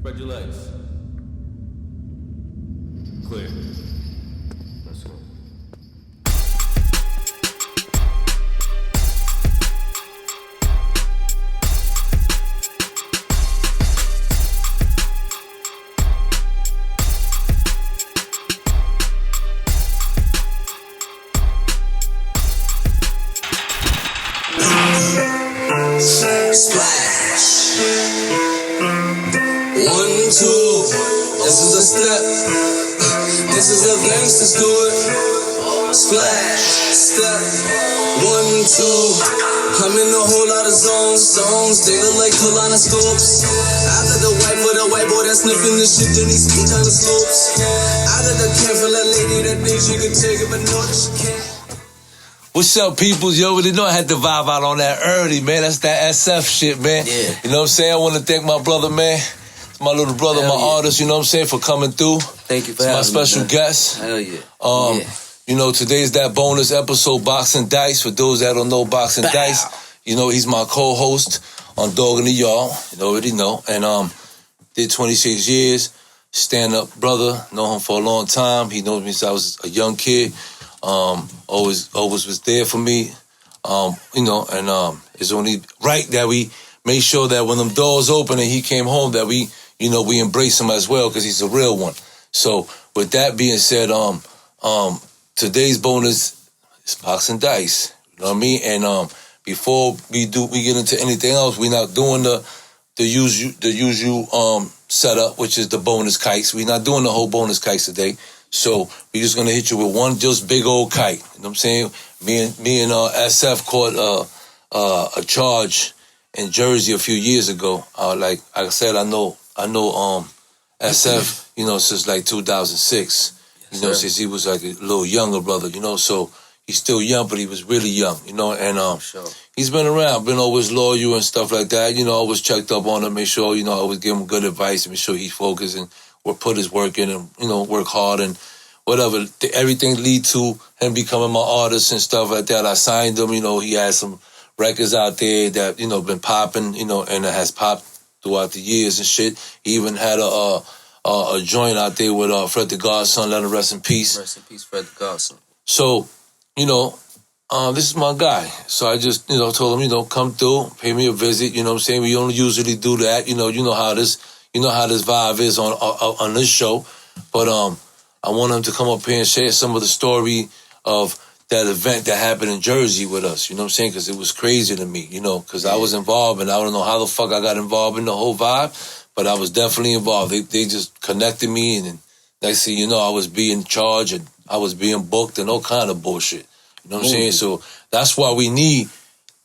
Spread your legs. Clear. Let's go. Splash. 1, 2. This is a step. This is a gangsters do it. Splash. Step. 1, 2. I'm in a whole lot of songs. They look like colonoscopes. I got the white for the white boy that's sniffing the shit, then he speak on the slopes. I got the can for that lady that thinks she can take it, but no, that she can't. What's up, peoples? You already know I had to vibe out on that early, man. That's that SF shit, man. Yeah. You know what I'm saying? I want to thank my brother, man. My little brother, Hell my yeah. artist, you know what I'm saying, for coming through. Thank you for having my special me, guest. Hell yeah. You know, today's that bonus episode, Boxing Dice. For those that don't know Boxing Dice, you know, he's my co-host on Dog in the Yard. You already know. And did 26 years. Stand-up brother. Know him for a long time. He knows me since I was a young kid. Always was there for me. You know, and it's only right that we make sure that when them doors open and he came home, that we embrace him as well, because he's a real one. So with that being said, today's bonus is Boxing Dice. You know what I mean? And before we get into anything else, we're not doing the usual setup, which is the bonus kites. We're not doing the whole bonus kites today. So we're just gonna hit you with one just big old kite. You know what I'm saying? Me and SF caught a charge in Jersey a few years ago. Like I said, I know SF, you know, since like 2006. You know, since he was like a little younger brother, you know, so he's still young, but he was really young, you know, and he's been around, been always loyal and stuff like that, you know, always checked up on him, make sure, you know, always give him good advice, make sure he's focused and put his work in and, you know, work hard and whatever. Everything lead to him becoming my artist and stuff like that. I signed him, you know, he had some records out there that, you know, been popping, you know, and it has popped throughout the years and shit. He even had a joint out there with Fred the Godson, let him rest in peace. Rest in peace, Fred the Godson. So, you know, this is my guy. So I just, you know, told him, you know, come through, pay me a visit, you know what I'm saying? We don't usually do that, you know how this vibe is on this show. But I want him to come up here and share some of the story of that event that happened in Jersey with us, you know what I'm saying? Because it was crazy to me, you know, because I was involved, and I don't know how the fuck I got involved in the whole vibe, but I was definitely involved. They just connected me, and then next thing you know, I was being charged, and I was being booked, and all kind of bullshit. You know what I'm saying? So that's why we need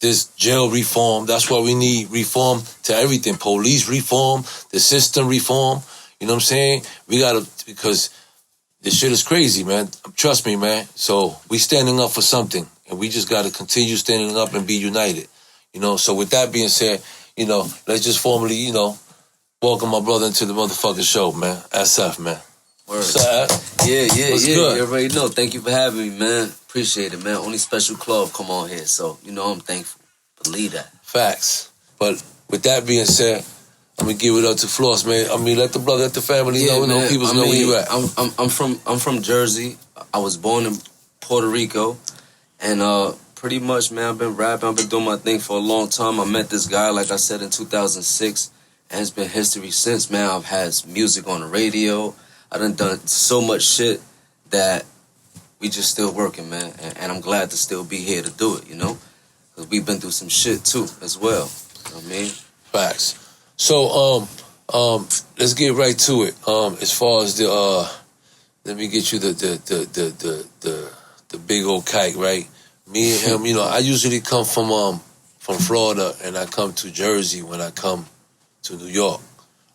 this jail reform. That's why we need reform to everything. Police reform, the system reform. You know what I'm saying? We gotta, because this shit is crazy, man. Trust me, man. So we standing up for something, and we just gotta continue standing up and be united. You know, so with that being said, you know, let's just formally, you know, welcome my brother into the motherfucking show, man. SF, man. Word. What's up? Yeah. What's You good? already know. Thank you for having me, man. Appreciate it, man. Only special club come on here, so, you know, I'm thankful. Believe that. Facts. But with that being said, I'm gonna give it up to Floss, man. I mean, let the brother, let the family know, man. people know where you at. I'm from Jersey. I was born in Puerto Rico, and pretty much, man, I've been rapping. I've been doing my thing for a long time. I met this guy, like I said, in 2006, and it's been history since, man. I've had music on the radio. I done so much shit that we just still working, man, and I'm glad to still be here to do it, you know, because we've been through some shit too as well. You know what I mean? Facts. So, let's get right to it. As far as the let me get you the big old kite, right? Me and him, you know, I usually come from Florida, and I come to Jersey when I come to New York,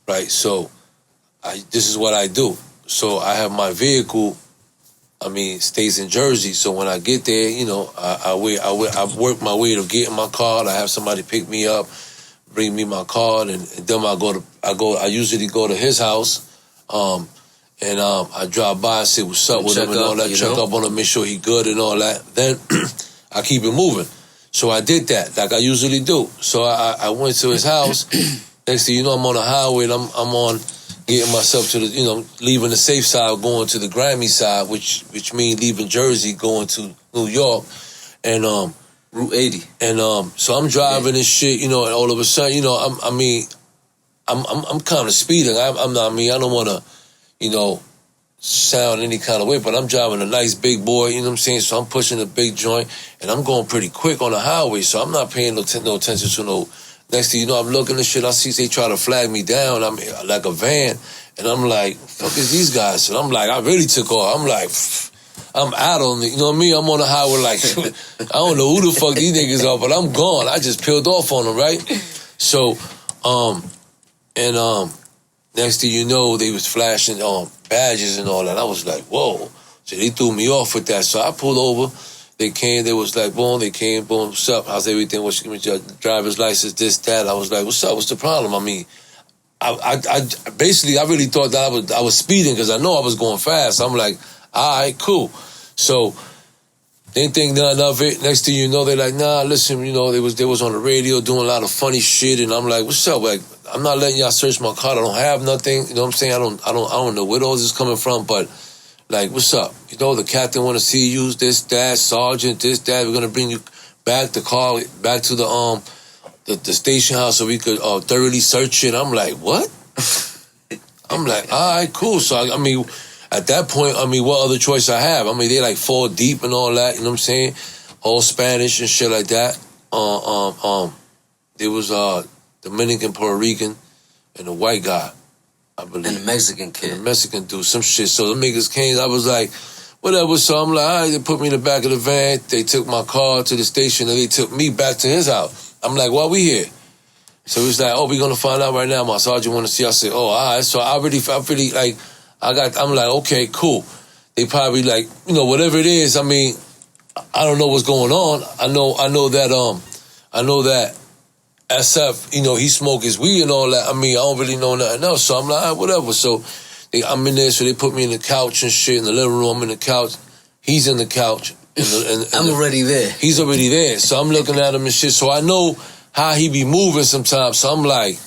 right? So, this is what I do. So I have my vehicle, stays in Jersey. So when I get there, you know, I work my way to get in my car. I have somebody pick me up, bring me my card, and then I usually go to his house, and I drive by and say what's up with him and all that, check up on him, make sure he good and all that. Then I keep it moving. So I did that, like I usually do. So I went to his house. Next thing you know, I'm on the highway, and I'm on getting myself to the, leaving the safe side, going to the grimy side, which means leaving Jersey, going to New York, and Route 80. And so I'm driving and shit, and all of a sudden, I'm kind of speeding. I'm not. I don't want to, sound any kind of way, but I'm driving a nice big boy. You know what I'm saying? So I'm pushing a big joint, and I'm going pretty quick on the highway. So I'm not paying no attention to no. Next thing you know, I'm looking at shit. I see they try to flag me down. I'm like a van, and I'm like, "Fuck is these guys?" And I'm like, I really took off. I'm like, I'm out on it. You know what I mean? I'm on the highway like, I don't know who the fuck these niggas are, but I'm gone. I just peeled off on them, right? So, next thing you know, they was flashing badges and all that. I was like, whoa. So they threw me off with that. So I pulled over. They came. They was like, boom. They came, boom. What's up? How's everything? What's your driver's license? This, that. I was like, what's up? What's the problem? I mean, I basically, I really thought that I was speeding because I know I was going fast. I'm like, all right, cool. So they didn't think none of it. Next thing you know, they're like, nah, listen, they was on the radio doing a lot of funny shit, and I'm like, what's up? Like, I'm not letting y'all search my car. I don't have nothing. You know what I'm saying? I don't know where those is coming from, but like, what's up? The captain want to see you, this, that, sergeant, this, that. We're gonna bring you back to the station house so we could thoroughly search it. I'm like, what? I'm like, all right, cool. So I mean, at that point, what other choice I have? They like 4 deep and all that. You know what I'm saying? All Spanish and shit like that. There was Dominican, Puerto Rican, and a white guy, I believe. And a Mexican kid. And a Mexican dude, some shit. So the niggas came, I was like, whatever. So I'm like, all right, they put me in the back of the van. They took my car to the station, and they took me back to his house. I'm like, why we here? So he was like, oh, we're going to find out right now. My sergeant want to see. I said, oh, all right. So I really like, I'm like, okay, cool. They probably like, whatever it is. I don't know what's going on. I know that SF, he smoke his weed and all that. I don't really know nothing else. So I'm like, all right, whatever. So I'm in there. So they put me in the couch and shit in the living room. I'm in the couch. He's in the couch. I'm already there. He's already there. So I'm looking at him and shit. So I know how he be moving sometimes. So I'm like,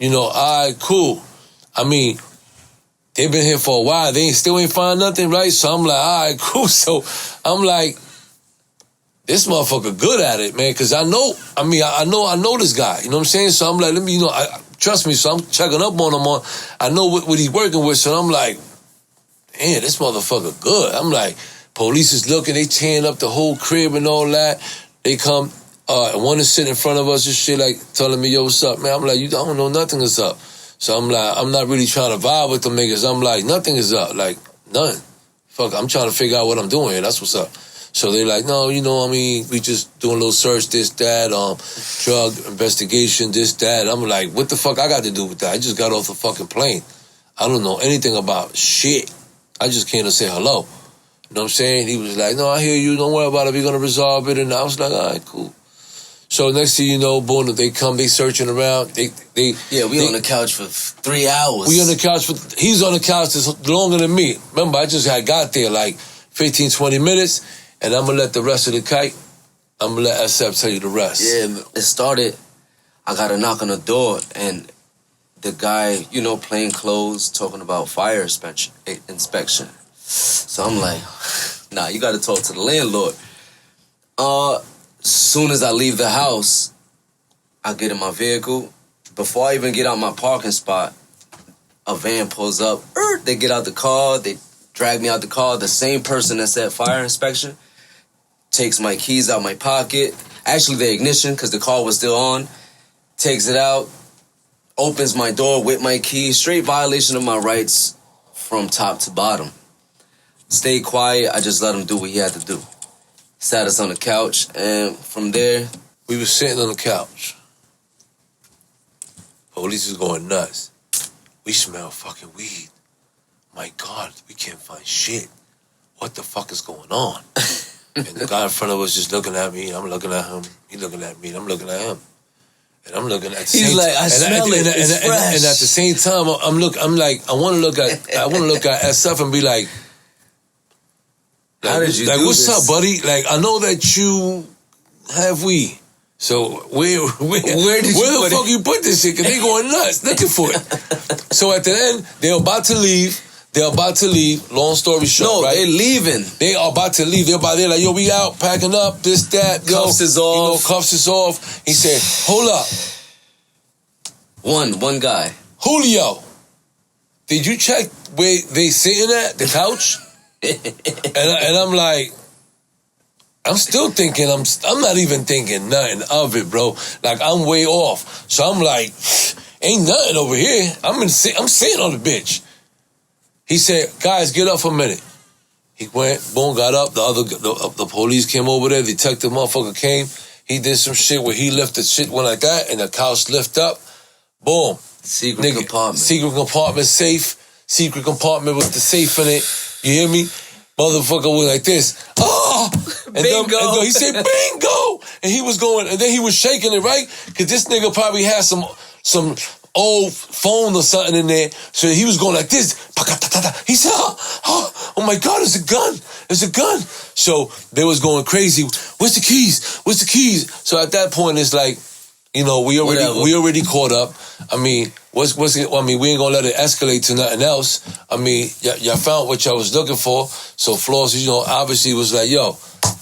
all right, cool. They've been here for a while. They still ain't find nothing, right? So I'm like, all right, cool. So I'm like, this motherfucker good at it, man. Because I know this guy. You know what I'm saying? So I'm like, let me, trust me. So I'm checking up on him. I know what he's working with. So I'm like, man, this motherfucker good. I'm like, police is looking. They tearing up the whole crib and all that. They come, one is sitting in front of us and shit, like telling me, yo, what's up, man? I'm like, you don't know nothing is up. So I'm like, I'm not really trying to vibe with them niggas. I'm like, nothing is up. Like, none. Fuck, I'm trying to figure out what I'm doing here. That's what's up. So they're like, no, we just doing a little search, this, that, drug investigation, this, that. I'm like, what the fuck I got to do with that? I just got off the fucking plane. I don't know anything about shit. I just came to say hello. You know what I'm saying? He was like, no, I hear you. Don't worry about it. We're going to resolve it. And I was like, all right, cool. So next thing you know, boom, they come, they searching around. We on the couch for 3 hours. We on the couch he's on the couch that's longer than me. Remember, I just had got there like 15, 20 minutes, and I'm going to let the rest of the kite, I'm going to let SF tell you the rest. Yeah, it started, I got a knock on the door, and the guy, plain clothes, talking about fire inspection. So I'm like, nah, you got to talk to the landlord. Soon as I leave the house, I get in my vehicle. Before I even get out my parking spot, a van pulls up. They get out the car. They drag me out the car. The same person that said fire inspection takes my keys out my pocket. Actually, the ignition, because the car was still on. Takes it out. Opens my door with my keys. Straight violation of my rights from top to bottom. Stayed quiet. I just let him do what he had to do. Sat us on the couch, and from there, we were sitting on the couch. Police is going nuts. We smell fucking weed. My God, we can't find shit. What the fuck is going on? And the guy in front of us just looking at me. I'm looking at him. He looking at me. And I'm looking at him. And I'm looking at the same. He's like, I smell it. It's fresh. And at the same time, I'm like, I want to look at SF and be like, how did you do what's this? up, buddy? Like, I know that you have weed. So where did you the put fuck it? you put this shit? Cause they going nuts looking for it. So at the end, they're about to leave. Long story short, No, right? they're leaving. They are about to leave. They're like, yo, we out, packing up, this, that. Cuffs is off. You know, cuffs is off. He said, hold up. One guy. Julio, did you check where they sitting at, the couch? and I'm like, I'm still thinking, I'm not even thinking nothing of it, bro. Like, I'm way off. So I'm like, ain't nothing over here. I'm sitting on the bitch. He said, guys, get up for a minute. He went, boom, got up. The police came over there. The detective motherfucker came. He did some shit where he lifted shit, went like that, and the couch lift up. Boom. Secret compartment. Secret compartment safe. Secret compartment with the safe in it. You hear me? Motherfucker was like this. Oh! And Bingo. He said, bingo! And he was going, and then he was shaking it, right? Because this nigga probably had some old phone or something in there. So he was going like this. He said, oh my God, it's a gun. It's a gun. So they was going crazy. Where's the keys? Where's the keys? So at that point, it's like, you know, we already caught up. I mean, what's it? I mean, we ain't gonna let it escalate to nothing else. I mean, y'all found what y'all was looking for. So Floss, you know, obviously was like, yo,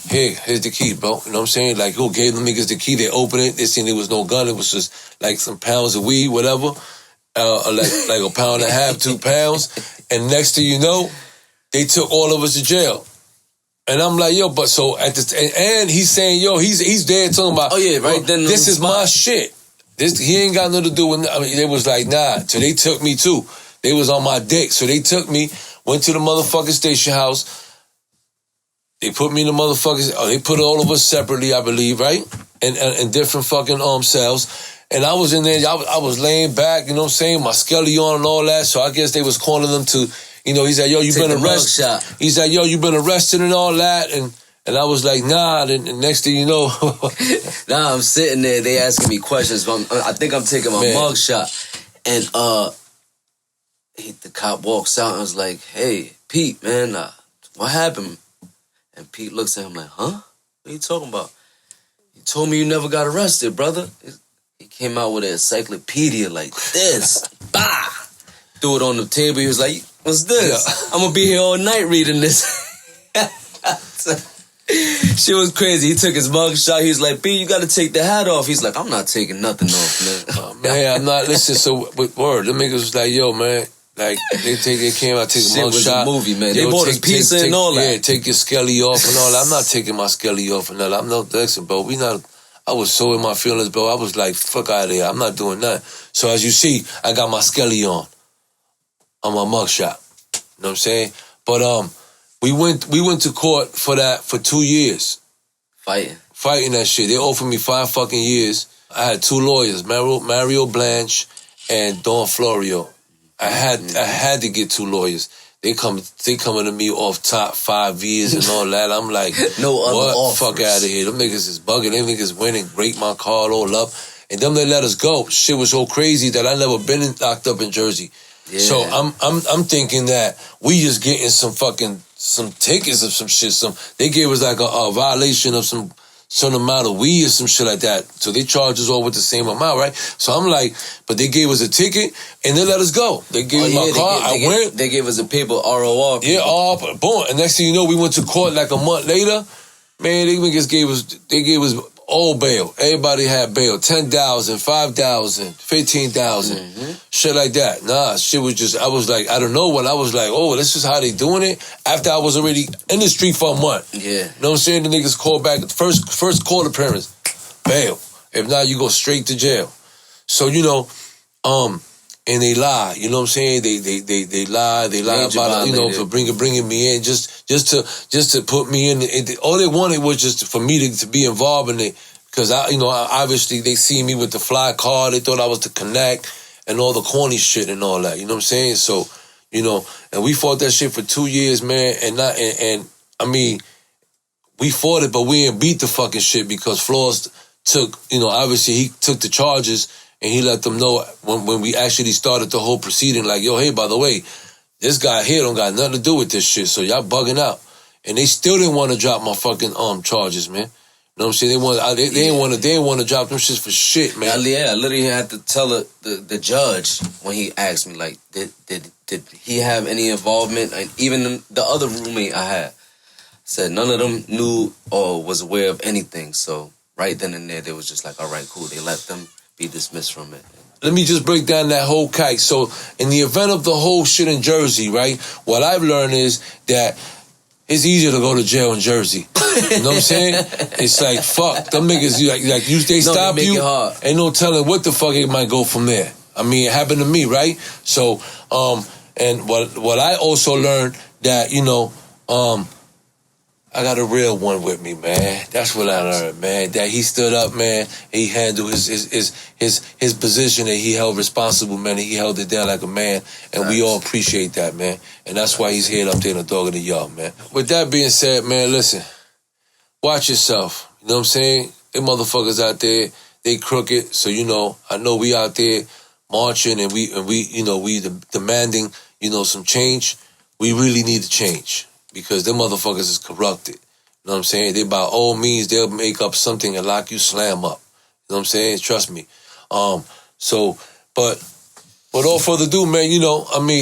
here's the key, bro. You know what I'm saying? Like, who gave them niggas the key? They opened it. They seen there was no gun. It was just like some pounds of weed, whatever. Like a pound and a half, 2 pounds. And next thing you know, they took all of us to jail. And I'm like, yo, but so at the and he's saying, yo, he's there talking about, oh yeah, right then. This is my shit. He ain't got nothing to do with. I mean, they was like, nah. So they took me too. They was on my dick. So they took me, went to the motherfucking station house. They put me in the motherfuckers. They put all of us separately, I believe, right? And different fucking cells. And I was in there. I was laying back. You know what I'm saying? My skelly on and all that. So I guess they was calling them to. You know, he's like, yo, you been arrested. He's like, yo, you been arrested and all that. And I was like, nah. And next thing you know. Nah, I'm sitting there. They asking me questions. I think I'm taking my mugshot. And the cop walks out and was like, hey, Pete, man, what happened? And Pete looks at him like, huh? What are you talking about? You told me you never got arrested, brother. He came out with an encyclopedia like this. Bah! Threw it on the table. He was like, what's this? Yeah. I'm going to be here all night reading this. Shit was crazy. He took his mugshot. He was like, B, you got to take the hat off. He's like, I'm not taking nothing off, man. Man, I'm not. Listen, so, with word, the niggas was like, yo, man, like, they came out, take a mugshot. Shit was a movie, man. They bought us pizza and all that. Yeah, take your skelly off and all that. I'm not taking my skelly off and all that. I'm not, listen, bro, I was so in my feelings, bro. I was like, fuck out of here. I'm not doing nothing. So as you see, I got my skelly on my mugshot. You know what I'm saying? But we went to court for that for 2 years. Fighting that shit. They offered me 5 fucking years. I had 2 lawyers, Mario Blanche and Don Florio. I had to get 2 lawyers. They coming to me off top 5 years and all that. I'm like, no other what? Offers. Fuck out of here. Them niggas is bugging. Them niggas went and raped my car all up. And them they let us go. Shit was so crazy that I never been locked up in Jersey. Yeah. So I'm thinking that we just getting some tickets of some shit. They gave us like a violation of some amount of weed or some shit like that. So they charged us all with the same amount, right? So I'm like, but they gave us a ticket and they let us go. They gave me my car. I went. They gave us a paper ROR. Yeah, boom. And next thing you know, we went to court like a month later. Man, they gave us all bail. Everybody had bail. 10,000, 5,000, 15,000, shit like that. Nah, shit was just. I was like, I don't know what. I was like, oh, this is how they doing it. After I was already in the street for a month. Yeah, you know what I'm saying? The niggas called back first court appearance, bail. If not, you go straight to jail. So you know, and they lie. You know what I'm saying? They lie. They lie about it. You know, for bringing me in just to put me in. All they wanted was just for me to be involved in it. Because obviously they see me with the fly car. They thought I was the connect and all the corny shit and all that. You know what I'm saying? So, you know, and we fought that shit for 2 years, man. And I mean, we fought it, but we didn't beat the fucking shit because Floss took, obviously he took the charges. And he let them know when we actually started the whole proceeding, like, yo, hey, by the way, this guy here don't got nothing to do with this shit, so y'all bugging out. And they still didn't want to drop my fucking charges, man. know what I'm saying? They didn't want to drop them shits for shit, man. I literally had to tell the judge when he asked me, like, did he have any involvement? And even the other roommate I had said none of them knew or was aware of anything. So right then and there, they was just like, all right, cool. They let them be dismissed from it. Let me just break down that whole kite. So in the event of the whole shit in Jersey, right, what I've learned is that it's easier to go to jail in Jersey. You know what I'm saying? It's like, fuck, them niggas, they stop they make you, it hard. ain't no telling what the fuck it might go from there. I mean, it happened to me, right? So, and what I also learned that, I got a real one with me, man. That's what I learned, man. That he stood up, man. He handled his position and he held responsible, man. He held it down like a man, and we all appreciate that, man. And that's why he's here up there in the dog in the yard, man. With that being said, man, listen, watch yourself. You know what I'm saying? Them motherfuckers out there, they crooked. So I know we out there marching and we demanding some change. We really need to change. Because them motherfuckers is corrupted. You know what I'm saying? They by all means, they'll make up something and lock you slam up. You know what I'm saying? Trust me. But without further ado, man,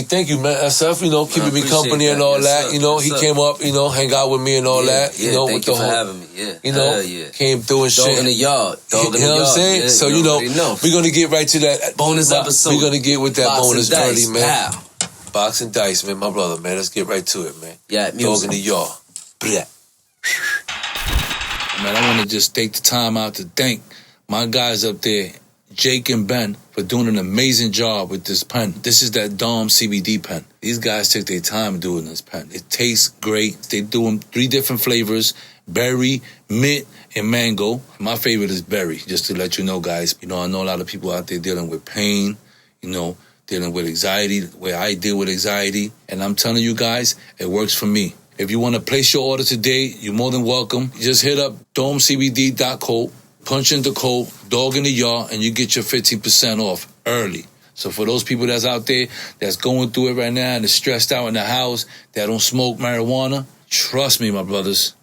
thank you, man, SF, keeping me company and all that. He came up, hang out with me and all that. Thank you for having me. Yeah. Came through and shit. Dog in the yard. You know what I'm saying? Yeah, so, we're going to get right to that. Bonus episode. We're going to get with that bonus dice, 30, man. Pow. Box and dice, man, my brother, man. Let's get right to it, man. Yeah, music. Dog in the yard. Blah. Man, I want to just take the time out to thank my guys up there, Jake and Ben, for doing an amazing job with this pen. This is that Dom CBD pen. These guys took their time doing this pen. It tastes great. They do them 3 different flavors, berry, mint, and mango. My favorite is berry, just to let you know, guys. I know a lot of people out there dealing with pain, dealing with anxiety, the way I deal with anxiety. And I'm telling you guys, it works for me. If you want to place your order today, you're more than welcome. Just hit up domecbd.co, punch in the code, dog in the yard, and you get your 15% off early. So for those people that's out there that's going through it right now and is stressed out in the house, that don't smoke marijuana, trust me, my brothers,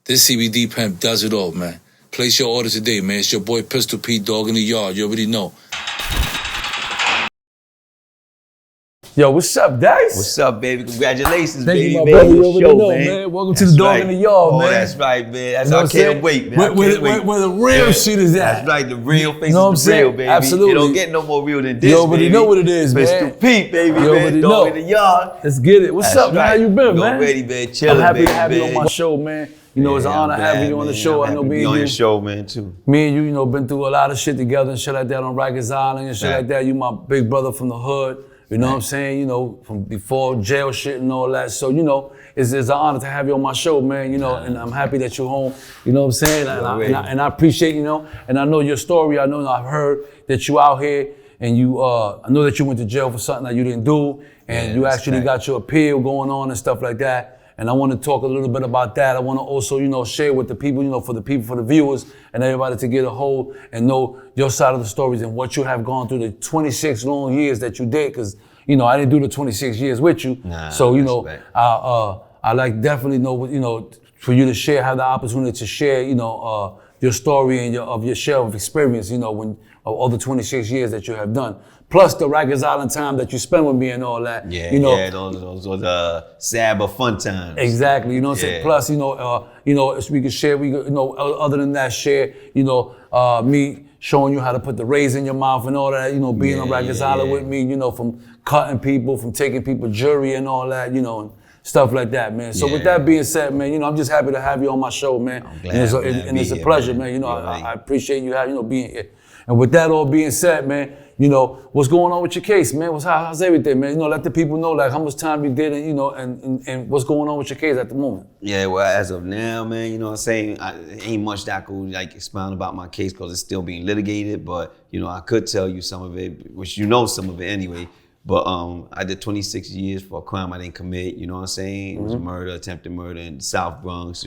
this CBD pen does it all, man. Place your order today, man. It's your boy Pistol Pete, dog in the yard. You already know. Yo, what's up, Dice? What's up, baby? Congratulations, Thank baby. you, my Made brother. the You already show, know, man. Welcome to the dog in the yard, man. Oh, that's right, man. You know I can't wait, man. Where the real shit is at. That's right, the real face You know what I'm is the real, saying? baby. Absolutely. You don't get no more real than this, You already baby. know what it is, man. Mr. Pete, baby, You already man. know. Dog in the yard. Let's get it. What's That's up, man? right. How you been, man? Already, man. Chilling, I'm happy baby, to have you on man. my show, man. It's an honor having you on the show. I know me on your show, man, too. Me and you, been through a lot of shit together and shit like that on Rikers Island and shit like that. You my big brother from the hood. You know what I'm saying? From before jail shit and all that. So, it's an honor to have you on my show, man, and I'm happy that you're home. You know what I'm saying? And I appreciate, and I know your story. I know I've heard that you out here and I know that you went to jail for something that you didn't do and you actually got your appeal going on and stuff like that. And I want to talk a little bit about that. I want to also, share with the people, for the viewers and everybody to get a hold and know your side of the stories and what you have gone through the 26 long years that you did. Because, I didn't do the 26 years with you. So, I like definitely know, for you to share, have the opportunity to share, your story and your share of experience, when all the 26 years that you have done. Plus the Rikers Island time that you spent with me and all that. Those were sad but fun times. Exactly, you know what I'm saying? Plus, if we could share, other than that, share, me showing you how to put the rays in your mouth and all that, being on Rikers Island with me, from cutting people, from taking people jury and all that, and stuff like that, man. So with that being said, man, I'm just happy to have you on my show, man. I'm glad, and it's a pleasure, man. I appreciate you being here. And with that all being said, man, what's going on with your case, man? How's everything, man? Let the people know, like, how much time you did and what's going on with your case at the moment. Yeah, well, as of now, man, you know what I'm saying? Ain't much that I could, expound about my case because it's still being litigated, but, I could tell you some of it, which some of it anyway. But I did 26 years for a crime I didn't commit, you know what I'm saying? It was a murder, attempted murder in the South Bronx,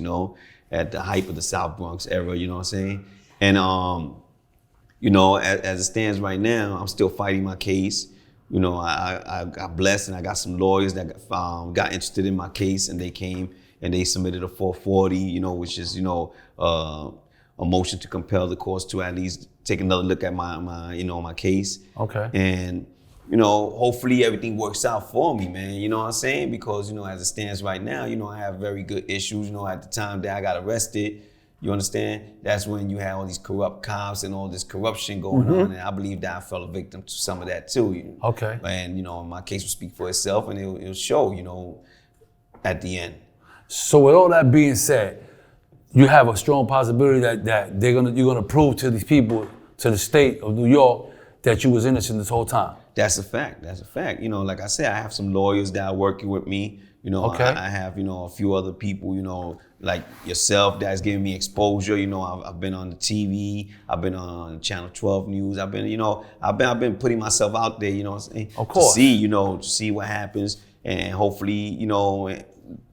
at the height of the South Bronx era, you know what I'm saying? And, as it stands right now, I'm still fighting my case. I got blessed and I got some lawyers that got interested in my case and they came and they submitted a 440, which is, a motion to compel the courts to at least take another look at my case. Okay. And hopefully everything works out for me, man. You know what I'm saying? Because as it stands right now, I have very good issues. At the time that I got arrested, you understand? That's when you had all these corrupt cops and all this corruption going on, and I believe that I fell a victim to some of that too. Okay. And my case will speak for itself, and it'll show, at the end. So with all that being said, you have a strong possibility that you're gonna prove to these people, to the state of New York, that you was innocent this whole time. That's a fact. That's a fact. Like I said, I have some lawyers that are working with me. Okay. I have, a few other people, like yourself that's giving me exposure. I've been on the TV. I've been on Channel 12 News. I've been putting myself out there, what I'm saying? Of course. To see what happens, and hopefully,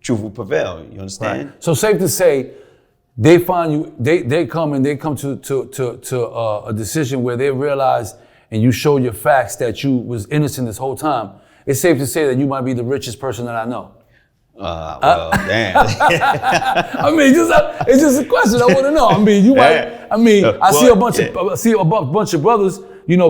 truth will prevail. You understand? Right. So safe to say, they find you, they come to a decision where they realize and you show your facts that you was innocent this whole time. It's safe to say that you might be the richest person that I know. Well, damn. I mean, it's just a question I want to know. I mean, you might. I mean, I see a bunch of brothers,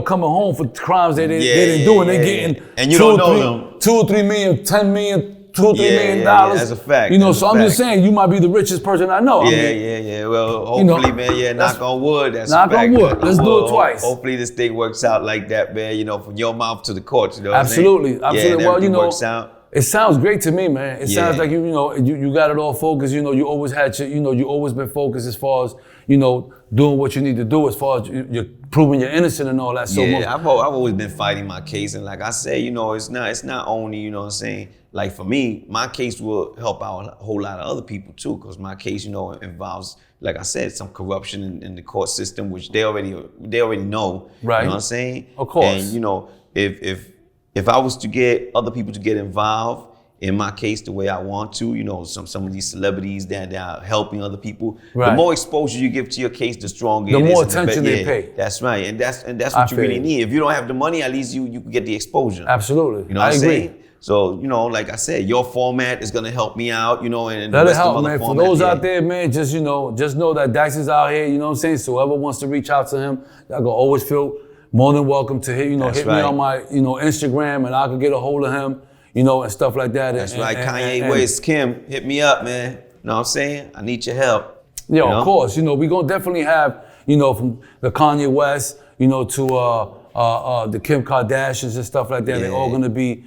coming home for crimes they didn't do, and they getting and you don't know them. 2 or 3 million, 10 million, $2 or $3 million. Yeah, that's a fact. So I'm just saying, you might be the richest person I know. Yeah. Well, hopefully, man. Knock on wood. That's knock on wood. Let's do it twice. Hopefully, this thing works out like that, man. From your mouth to the courts. Absolutely. Yeah, well, works out. It sounds great to me, man. It sounds like you got it all focused. You always had you always been focused as far as doing what you need to do as far as you're proving you're innocent and all that. So I've always been fighting my case, and like I said, it's not only what I'm saying. Like for me, my case will help out a whole lot of other people too, because my case, involves, like I said, some corruption in the court system, which they already know. Right. You know what I'm saying? Of course. And if I was to get other people to get involved in my case the way I want to, some of these celebrities that are helping other people, right. The more exposure you give to your case, the stronger the it is. The more attention they pay. That's right, and that's what you really need. If you don't have the money, at least you can get the exposure. Absolutely. You know what I'm saying? So, like I said, your format is gonna help me out, and that'll help, man. For those out there, man, just know that Dice is out here, you know what I'm saying? So whoever wants to reach out to him, y'all gonna always feel more than welcome to hit me on my, Instagram, and I can get a hold of him, and stuff like that. That's right. Kanye West, Kim, hit me up, man. You know what I'm saying? I need your help. Of course. We're gonna definitely have, from the Kanye West, to the Kim Kardashians and stuff like that. They're all gonna be,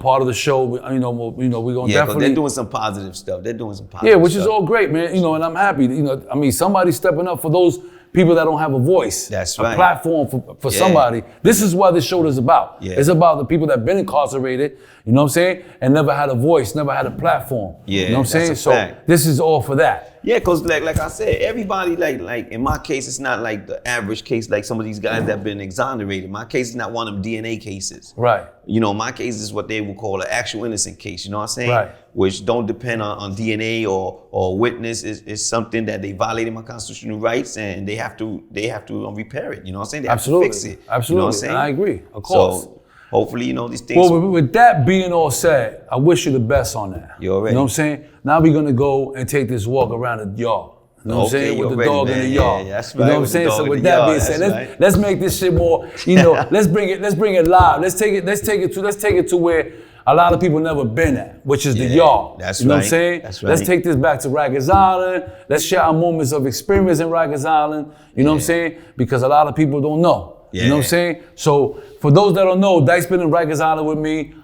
part of the show. We're gonna definitely. Yeah, they're doing some positive stuff. Which is all great, man. And I'm happy. Somebody's stepping up for those people that don't have a voice. That's right. A platform for somebody. This is what this show is about. Yeah. It's about the people that have been incarcerated, you know what I'm saying? And never had a voice, never had a platform. Yeah, you know what I'm saying? So fact. This is all for that. Yeah, because like I said, everybody, like in my case, it's not like the average case like some of these guys that have been exonerated. My case is not one of them DNA cases. Right. My case is what they would call an actual innocent case, you know what I'm saying? Right. Which don't depend on DNA or witness. It's something that they violated my constitutional rights, and they have to repair it, you know what I'm saying? They have to fix it. Absolutely. You know what I'm saying? I agree, of course. So hopefully, these things. Well, with that being all said, I wish you the best on that. You already. You know what I'm saying? Now we're gonna go and take this walk around the yard. You know what I'm saying? With the dog in the yard. Yeah, that's right. You know what I'm saying? So with that being said, let's make this shit more, let's bring it live. Let's take it to where a lot of people never been at, which is the yard. That's you know what I'm saying? That's right. Let's take this back to Rikers Island. Let's share our moments of experience in Rikers Island. You know what I'm saying? Because a lot of people don't know. Yeah. You know what I'm saying? So for those that don't know, Dice been in Rikers Island with me.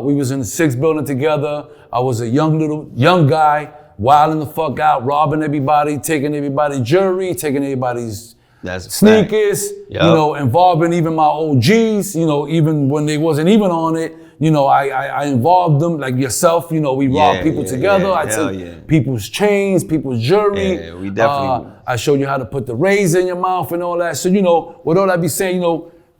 We was in the 6th building together. I was a young guy, wilding the fuck out, robbing everybody, taking everybody's jewelry, taking everybody's sneakers, involving even my OGs, even when they wasn't even on it. I involved them, like yourself, we robbed people together. I took people's chains, people's jewelry. Yeah, we definitely. I showed you how to put the razor in your mouth and all that. So, with all that be saying,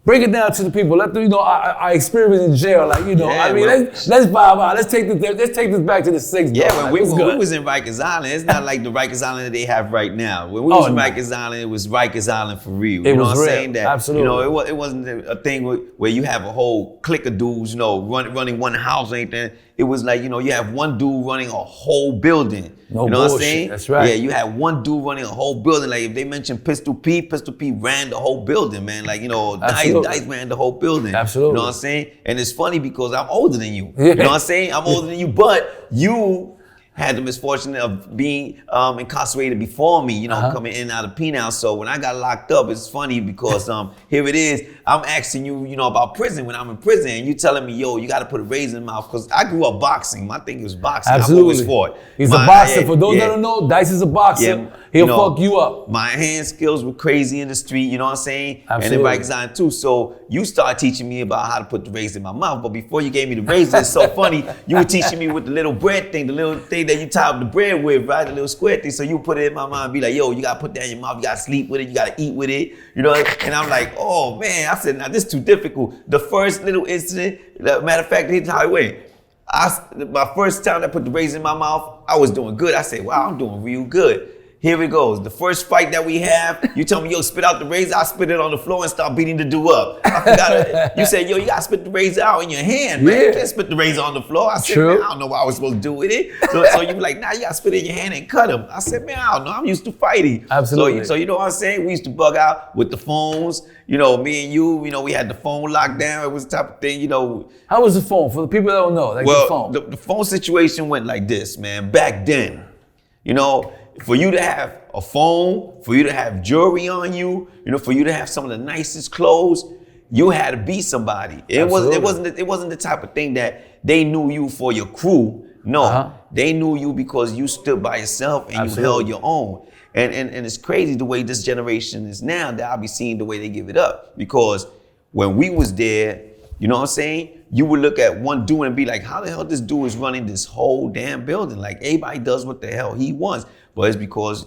Break it down to the people. Let them, I experience in jail. Like, Yeah, I mean, well- let's vibe out. Let's take this back to the 60s. Yeah, Like, when what's we good? was in Rikers Island, it's not like the Rikers Island that they have right now. When we was in no. Rikers Island, it was Rikers Island for real. It You know was what I'm real. saying? That, Absolutely. it wasn't a thing where you have a whole clique of dudes, running one house or anything. It was like, you have one dude running a whole building. No you know what I'm bullshit. saying? That's right. Yeah, you had one dude running a whole building. Like if they mentioned Pistol P ran the whole building, man. Like, Dice ran the whole building. Absolutely. You know what I'm saying? And it's funny because I'm older than you. Yeah. You know what I'm saying? I'm older than you, but you had the misfortune of being incarcerated before me, coming in and out of penal. So when I got locked up, it's funny because here it is. I'm asking you, about prison when I'm in prison, and you telling me, yo, you got to put a razor in my mouth because I grew up boxing. My thing was boxing. Absolutely. I've always fought. He's a boxer. For those that don't know, Dice is a boxer. Yeah, He'll fuck you up. My hand skills were crazy in the street, you know what I'm saying? Absolutely. And in Rikers Island too. So you started teaching me about how to put the razor in my mouth. But before you gave me the razor, it's so funny. You were teaching me with the little bread thing, the little thing that you tie up the bread with, right? The little square thing. So you put it in my mouth and be like, yo, you gotta put that in your mouth, you gotta sleep with it, you gotta eat with it, And I'm like, oh man, I said, now this is too difficult. The first little incident, matter of fact, here's how it went. My first time I put the razor in my mouth, I was doing good. I said, wow, I'm doing real good. Here it goes. The first fight that we have, you tell me, yo, spit out the razor. I spit it on the floor and start beating the dude up. I forgot it. You said, yo, you gotta spit the razor out in your hand, man. Yeah. You can't spit the razor on the floor. I said, True. man, I don't know what I was supposed to do with it. So you be like, nah, you gotta spit it in your hand and cut him. I said, man, I don't know. I'm used to fighting. Absolutely. So you know what I'm saying? We used to bug out with the phones. Me and you, we had the phone locked down. It was the type of thing, How was the phone? For the people that don't know, like the phone. the phone situation went like this, man. Back then, for you to have a phone, for you to have jewelry on you, for you to have some of the nicest clothes, you had to be somebody. It wasn't the type of thing that they knew you for your crew. No, they knew you because you stood by yourself and you held your own. And it's crazy the way this generation is now that I'll be seeing the way they give it up. Because when we was there, you know what I'm saying? You would look at one dude and be like, how the hell this dude is running this whole damn building? Like everybody does what the hell he wants. But it's because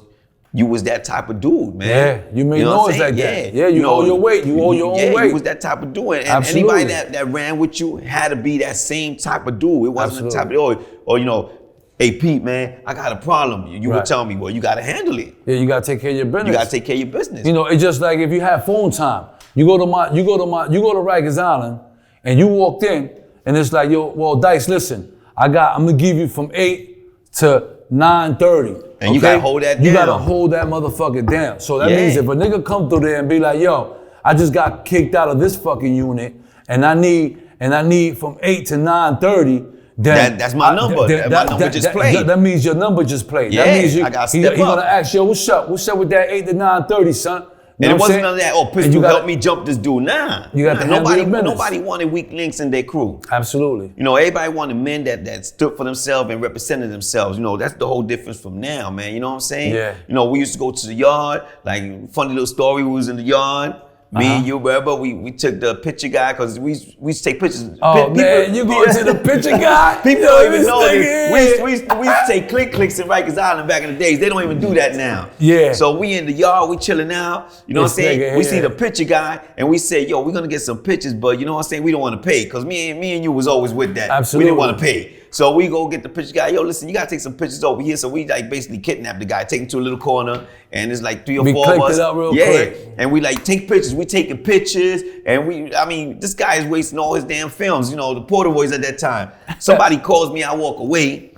you was that type of dude, man. Yeah, you made noise like that. Yeah, you hold your weight. You hold your own weight. You was that type of dude. And Absolutely. anybody that ran with you had to be that same type of dude. It wasn't the type of, hey, Pete, man, I got a problem. You would tell me, well, you got to handle it. Yeah, you gotta take care of your business. You got to take care of your business. It's just like if you have phone time. You go to Rikers Island, and you walked in, and it's like, yo, well, Dice, listen, I'm gonna give you from 8 to 9:30. And you gotta hold that down. You gotta hold that motherfucker down. So that means if a nigga come through there and be like, yo, I just got kicked out of this fucking unit, and I need from 8 to 9:30. That's my number. My number just played. That means your number just played. Yeah, that means I gotta step up. He's gonna ask, yo, what's up? What's up with that 8 to 9:30, son? And it wasn't none of that, Pistol, gotta help me jump this dude. Nah. You got to handle your business. Nobody wanted weak links in their crew. Absolutely. Everybody wanted men that stood for themselves and represented themselves. That's the whole difference from now, man. You know what I'm saying? Yeah. We used to go to the yard, like funny little story, we was in the yard. Me and you, wherever, we took the picture guy because we used to take pictures. Oh, man, you going to the picture guy? People don't even know this. We used to take clicks in Rikers Island back in the days. They don't even do that now. Yeah. So we in the yard, we chilling out. You know what I'm saying? We see the picture guy and we say, yo, we're going to get some pictures, but you know what I'm saying? We don't want to pay because me and you was always with that. Absolutely. We didn't want to pay. So we go get the picture guy. Yo, listen, you gotta take some pictures over here. So we like basically kidnap the guy, take him to a little corner, and there's like 3 or 4 of us. It up real quick. And we like take pictures. We taking pictures, and this guy is wasting all his damn films. The Porter boys at that time. Somebody calls me, I walk away.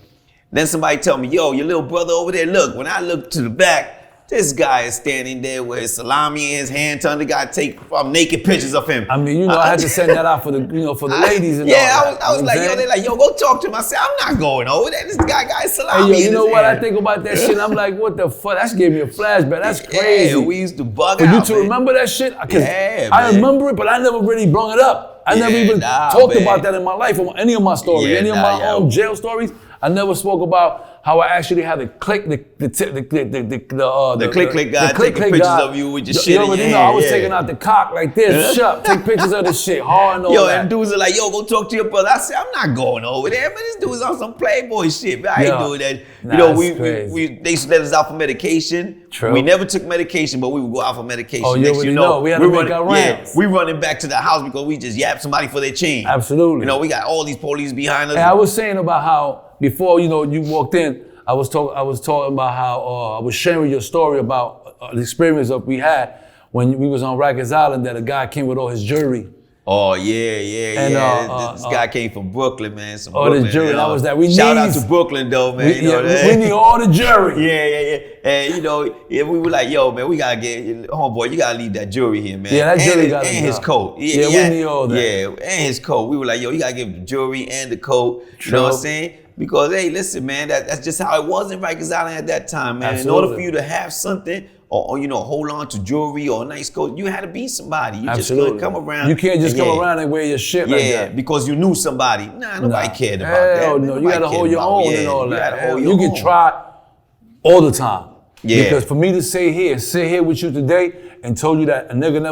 Then somebody tell me, yo, your little brother over there. Look, when I look to the back, this guy is standing there with his salami in his hand, telling the guy to take naked pictures of him. I mean, I had to send that out for the, for the ladies and all that. I was like, yo, they're like, yo, go talk to him. I said, I'm not going over there. This guy got his salami Hey, yo, in you know his what? hand. I think about that shit. I'm like, what the fuck? That gave me a flashback. That's crazy. Yeah, we used to bug For out, you to man. remember that shit? Yeah, I man. remember it, but I never really brought it up. I never even talked about that in my life, or any of my stories, any of my own jail stories. I never spoke about how I actually had to click the click guy taking pictures of you with your shit in your hand. I was taking out the cock like this, take pictures of this shit, hard and all that. And dudes are like, yo, go talk to your brother. I said, I'm not going over there, man. This dude's on some Playboy shit, man. I ain't doing that. They used to let us out for medication. True. We never took medication, but we would go out for medication. Oh, you already know. We had to make our rounds. We running back to the house because we just yapped somebody for their chain. Absolutely. We got all these police behind us. And I was saying about how before you walked in, I was talking about how I was sharing your story about the experience that we had when we was on Rikers Island, that a guy came with all his jewelry. Oh yeah. And, this guy came from Brooklyn, man. Some Brooklyn, the jury, that was that. Shout out to Brooklyn, though, man. We need all the jury. Yeah. And we were like, yo, man, we gotta get homeboy. You gotta leave that jewelry here, man. Yeah, that jewelry got and his coat. We need all that. Yeah, and his coat. We were like, yo, you gotta give him the jewelry and the coat. You know what I'm saying? Because hey, listen, man, that's just how it was in Rikers Island at that time, man. Absolutely. In order for you to have something, or hold on to jewelry or a nice coat, you had to be somebody. You just couldn't come around. You can't just come around and wear your shit like that. Yeah, because you knew somebody. Nobody cared about that. No, you gotta hold your own and all that. You can own. try all the time. Yeah. Because for me to sit here with you today and told you that a nigga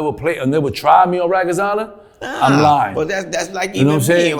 never tried me on Rikers Island, I'm lying. But that's like, you know even what I'm me. saying?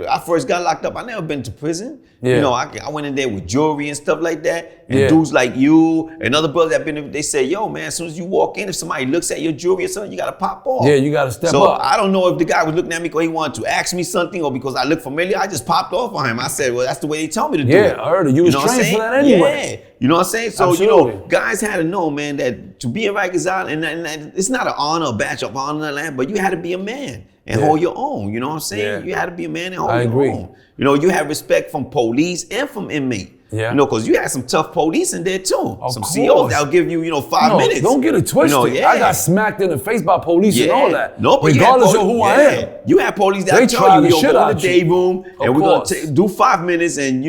I first got locked up. I never been to prison. Yeah. I went in there with jewelry and stuff like that. And dudes like you and other brothers that been in, they say, yo, man, as soon as you walk in, if somebody looks at your jewelry or something, you gotta pop off. Yeah, you gotta step up. So I don't know if the guy was looking at me because he wanted to ask me something or because I look familiar. I just popped off on him. I said, well, that's the way they tell me to do it. Yeah, I heard it. You was trained for that anyway. Yeah. You know what I'm saying? So, Absolutely. guys had to know, man, that to be in Rikers Island, and it's not an honor, a badge of honor in the land, but you had to be a man and hold your own. You know what I'm saying? Yeah. You had to be a man and hold your own. You had respect from police and from inmate. Yeah. Because you had some tough police in there too. Of some course. COs that'll give you, 5 minutes. Don't get it twisted. I got smacked in the face by police and all that. No, regardless of who I am. You had police that tell you, go in the day room and we're going to do 5 minutes and,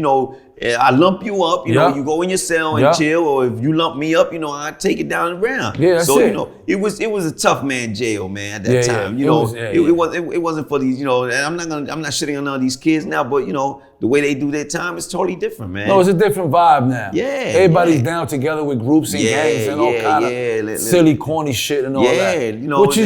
I lump you up, you go in your cell and chill, or if you lump me up, I take it down and round. Yeah, that's it. It was a tough man jail, man, at that time. It wasn't for these, and I'm not shitting on all these kids now, but the way they do their time is totally different, man. No, it's a different vibe now. Yeah. Everybody's down together with groups and gangs and all kind of silly, corny shit and all that. Which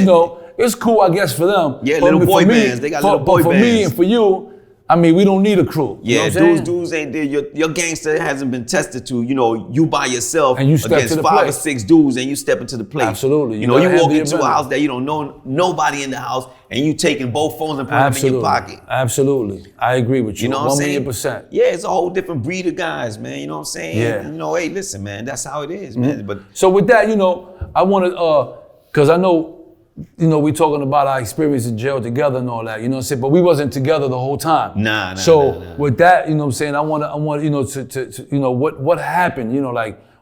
it's cool, I guess, for them. Yeah, little boy bands. They got little boy bands. But for me and for you, I mean, we don't need a crew. Yeah, dudes ain't there. Your gangster hasn't been tested to, you by yourself and you step against to the 5 plate. or 6 dudes and you step into the plate. Absolutely. You walk into a house that you don't know nobody in the house and you taking both phones and putting them in your pocket. Absolutely. I agree with you. You know what I'm saying? 1,000,000%. Yeah, it's a whole different breed of guys, man. You know what I'm saying? Yeah. And, hey, listen, man, that's how it is, man. But so with that, I want to, because I know, we talking about our experience in jail together and all that, you know what I'm saying? But we wasn't together the whole time. Nah. So with that, you know what I'm saying, I want to what happened,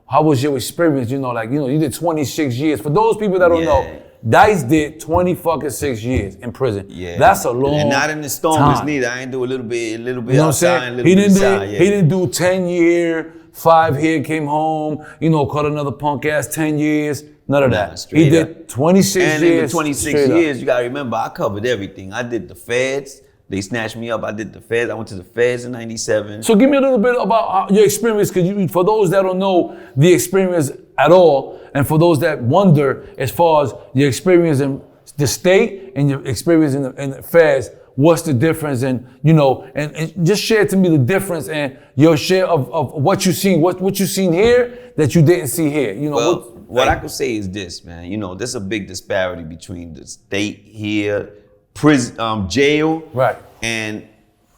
how was your experience, you did 26 years. For those people that don't know, Dice did 26 years in prison. Yeah. That's a long and not in the stormers time. neither. I ain't do a little bit You know what I'm outside, saying? a little bit inside. He didn't do 10 year, 5 here, came home, caught another punk ass 10 years. None of that. He did 26 years. And in the 26 years, you gotta remember, I covered everything. I did the feds. They snatched me up. I did the feds. I went to the feds in 97. So give me a little bit about your experience, because for those that don't know the experience at all, and for those that wonder as far as your experience in the state and your experience in the feds, what's the difference? And and just share to me the difference and your share of what you seen, what you seen here that you didn't see here. What I could say is this, man. There's a big disparity between the state here, prison, jail, right, and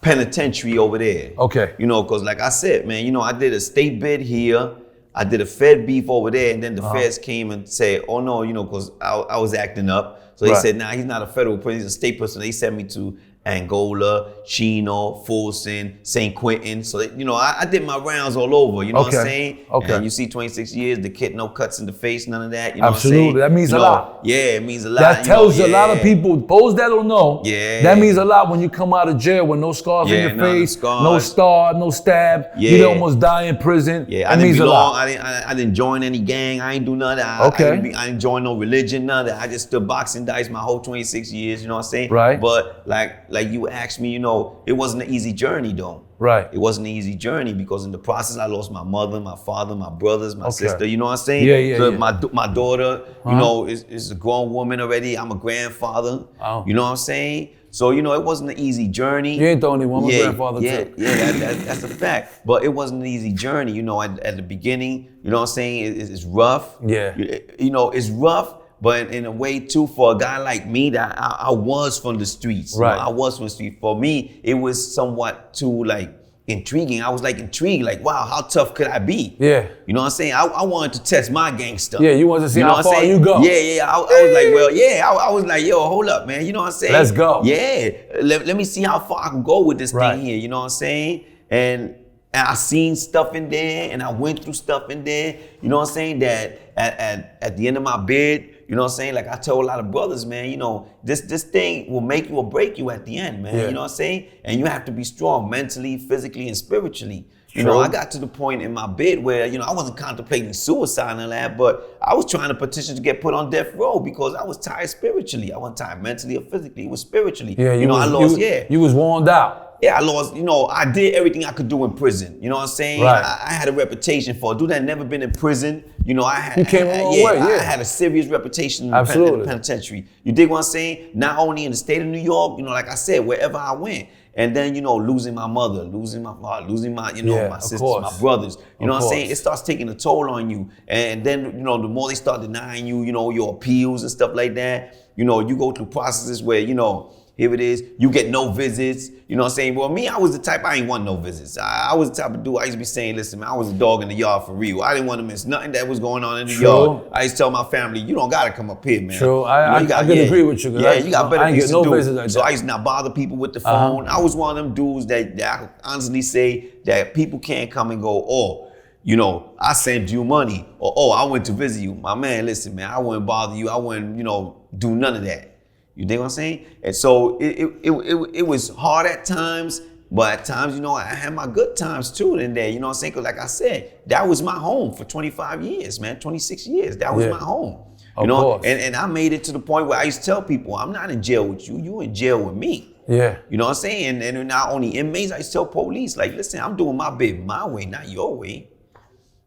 penitentiary over there. Okay. Because like I said, man, I did a state bid here. I did a Fed beef over there, and then the feds came and said, oh no, because I was acting up. So they said, nah, he's not a federal person, he's a state person. They sent me to Angola, Chino, Folsom, San Quitin. So, I did my rounds all over, you know what I'm saying? Okay. And you see 26 years, the kid, no cuts in the face, none of that, you know Absolutely. What I'm saying? That means a lot. Yeah, it means a lot. That tells a lot of people, those that don't know, that means a lot when you come out of jail with no scars in your face, no star, no stab, you didn't almost die in prison. Yeah, that means a lot. I didn't join any gang, I ain't do none of that. I didn't join no religion, none of that. I just stood boxing dice my whole 26 years, you know what I'm saying? Right. But like like you asked me, you know, it wasn't an easy journey though. Right. It wasn't an easy journey because in the process I lost my mother, my father, my brothers, my Okay. sister. You know what I'm saying? Yeah. So my daughter, you know, is a grown woman already. I'm a grandfather. Oh. You know what I'm saying? So, you know, it wasn't an easy journey. You ain't the only one. My grandfather too. That's a fact. But it wasn't an easy journey. You know, at the beginning, you know what I'm saying? It's rough. Yeah. You know, it's rough, but in a way too, for a guy like me, that I was from the streets. Right. You know, I was from the streets. For me, it was somewhat too like intriguing. I was like intrigued, like, wow, how tough could I be? Yeah. You know what I'm saying? I wanted to test my gangster. Yeah, you wanted to see know how what I'm far saying? you go. Yeah. I was like, well, yeah. I was like, yo, hold up, man. You know what I'm saying? Let's go. Yeah. Let me see how far I can go with this Right. thing here. You know what I'm saying? And I seen stuff in there, and I went through stuff in there. You know what I'm saying? That at the end of my bid, you know what I'm saying? Like I tell a lot of brothers, man, you know, this thing will make you or break you at the end, man. Yeah. You know what I'm saying? And you have to be strong mentally, physically, and spiritually. You True. know, I got to the point in my bid where, you know, I wasn't contemplating suicide and all that, but I was trying to petition to get put on death row because I was tired spiritually. I wasn't tired mentally or physically. It was spiritually. Yeah, you know, I lost, You was worn out. Yeah, I lost, you know, I did everything I could do in prison. You know what I'm saying? Right. I had a reputation for a dude that had never been in prison. You know, I had, You came a long way, I yeah. had a serious reputation in Absolutely. the penitentiary. You dig what I'm saying? Not only in the state of New York, you know, like I said, wherever I went. And then, you know, losing my mother, losing my father, losing my, you know, Yeah, my of sisters, course. my brothers. You know Of what I'm saying? course. It starts taking a toll on you. And then, you know, the more they start denying you, you know, your appeals and stuff like that, you know, you go through processes where, you know, here it is, you get no visits. You know what I'm saying? Well, me, I was the type, I ain't want no visits. I was the type of dude, I used to be saying, listen, man, I was a dog in the yard for real. I didn't want to miss nothing that was going on in the True. yard. I used to tell my family, you don't got to come up here, man. True. You know, I you can agree with you, 'cause Yeah, you got better I ain't things get no to do. visits like So that. I used to not bother people with the phone. I was one of them dudes that I could honestly say that people can't come and go, oh, you know, I sent you money, or oh, I went to visit you. My man, listen, man, I wouldn't bother you. I wouldn't, you know, do none of that. You dig what I'm saying? And so it was hard at times, but at times, you know, I had my good times too in there. You know what I'm saying? Because like I said, that was my home for 25 years, man, 26 years. That was Yeah. my home. You Of know, course. and I made it to the point where I used to tell people, I'm not in jail with you. You in jail with me. Yeah. You know what I'm saying? And not only inmates, I used to tell police, like, listen, I'm doing my bit my way, not your way.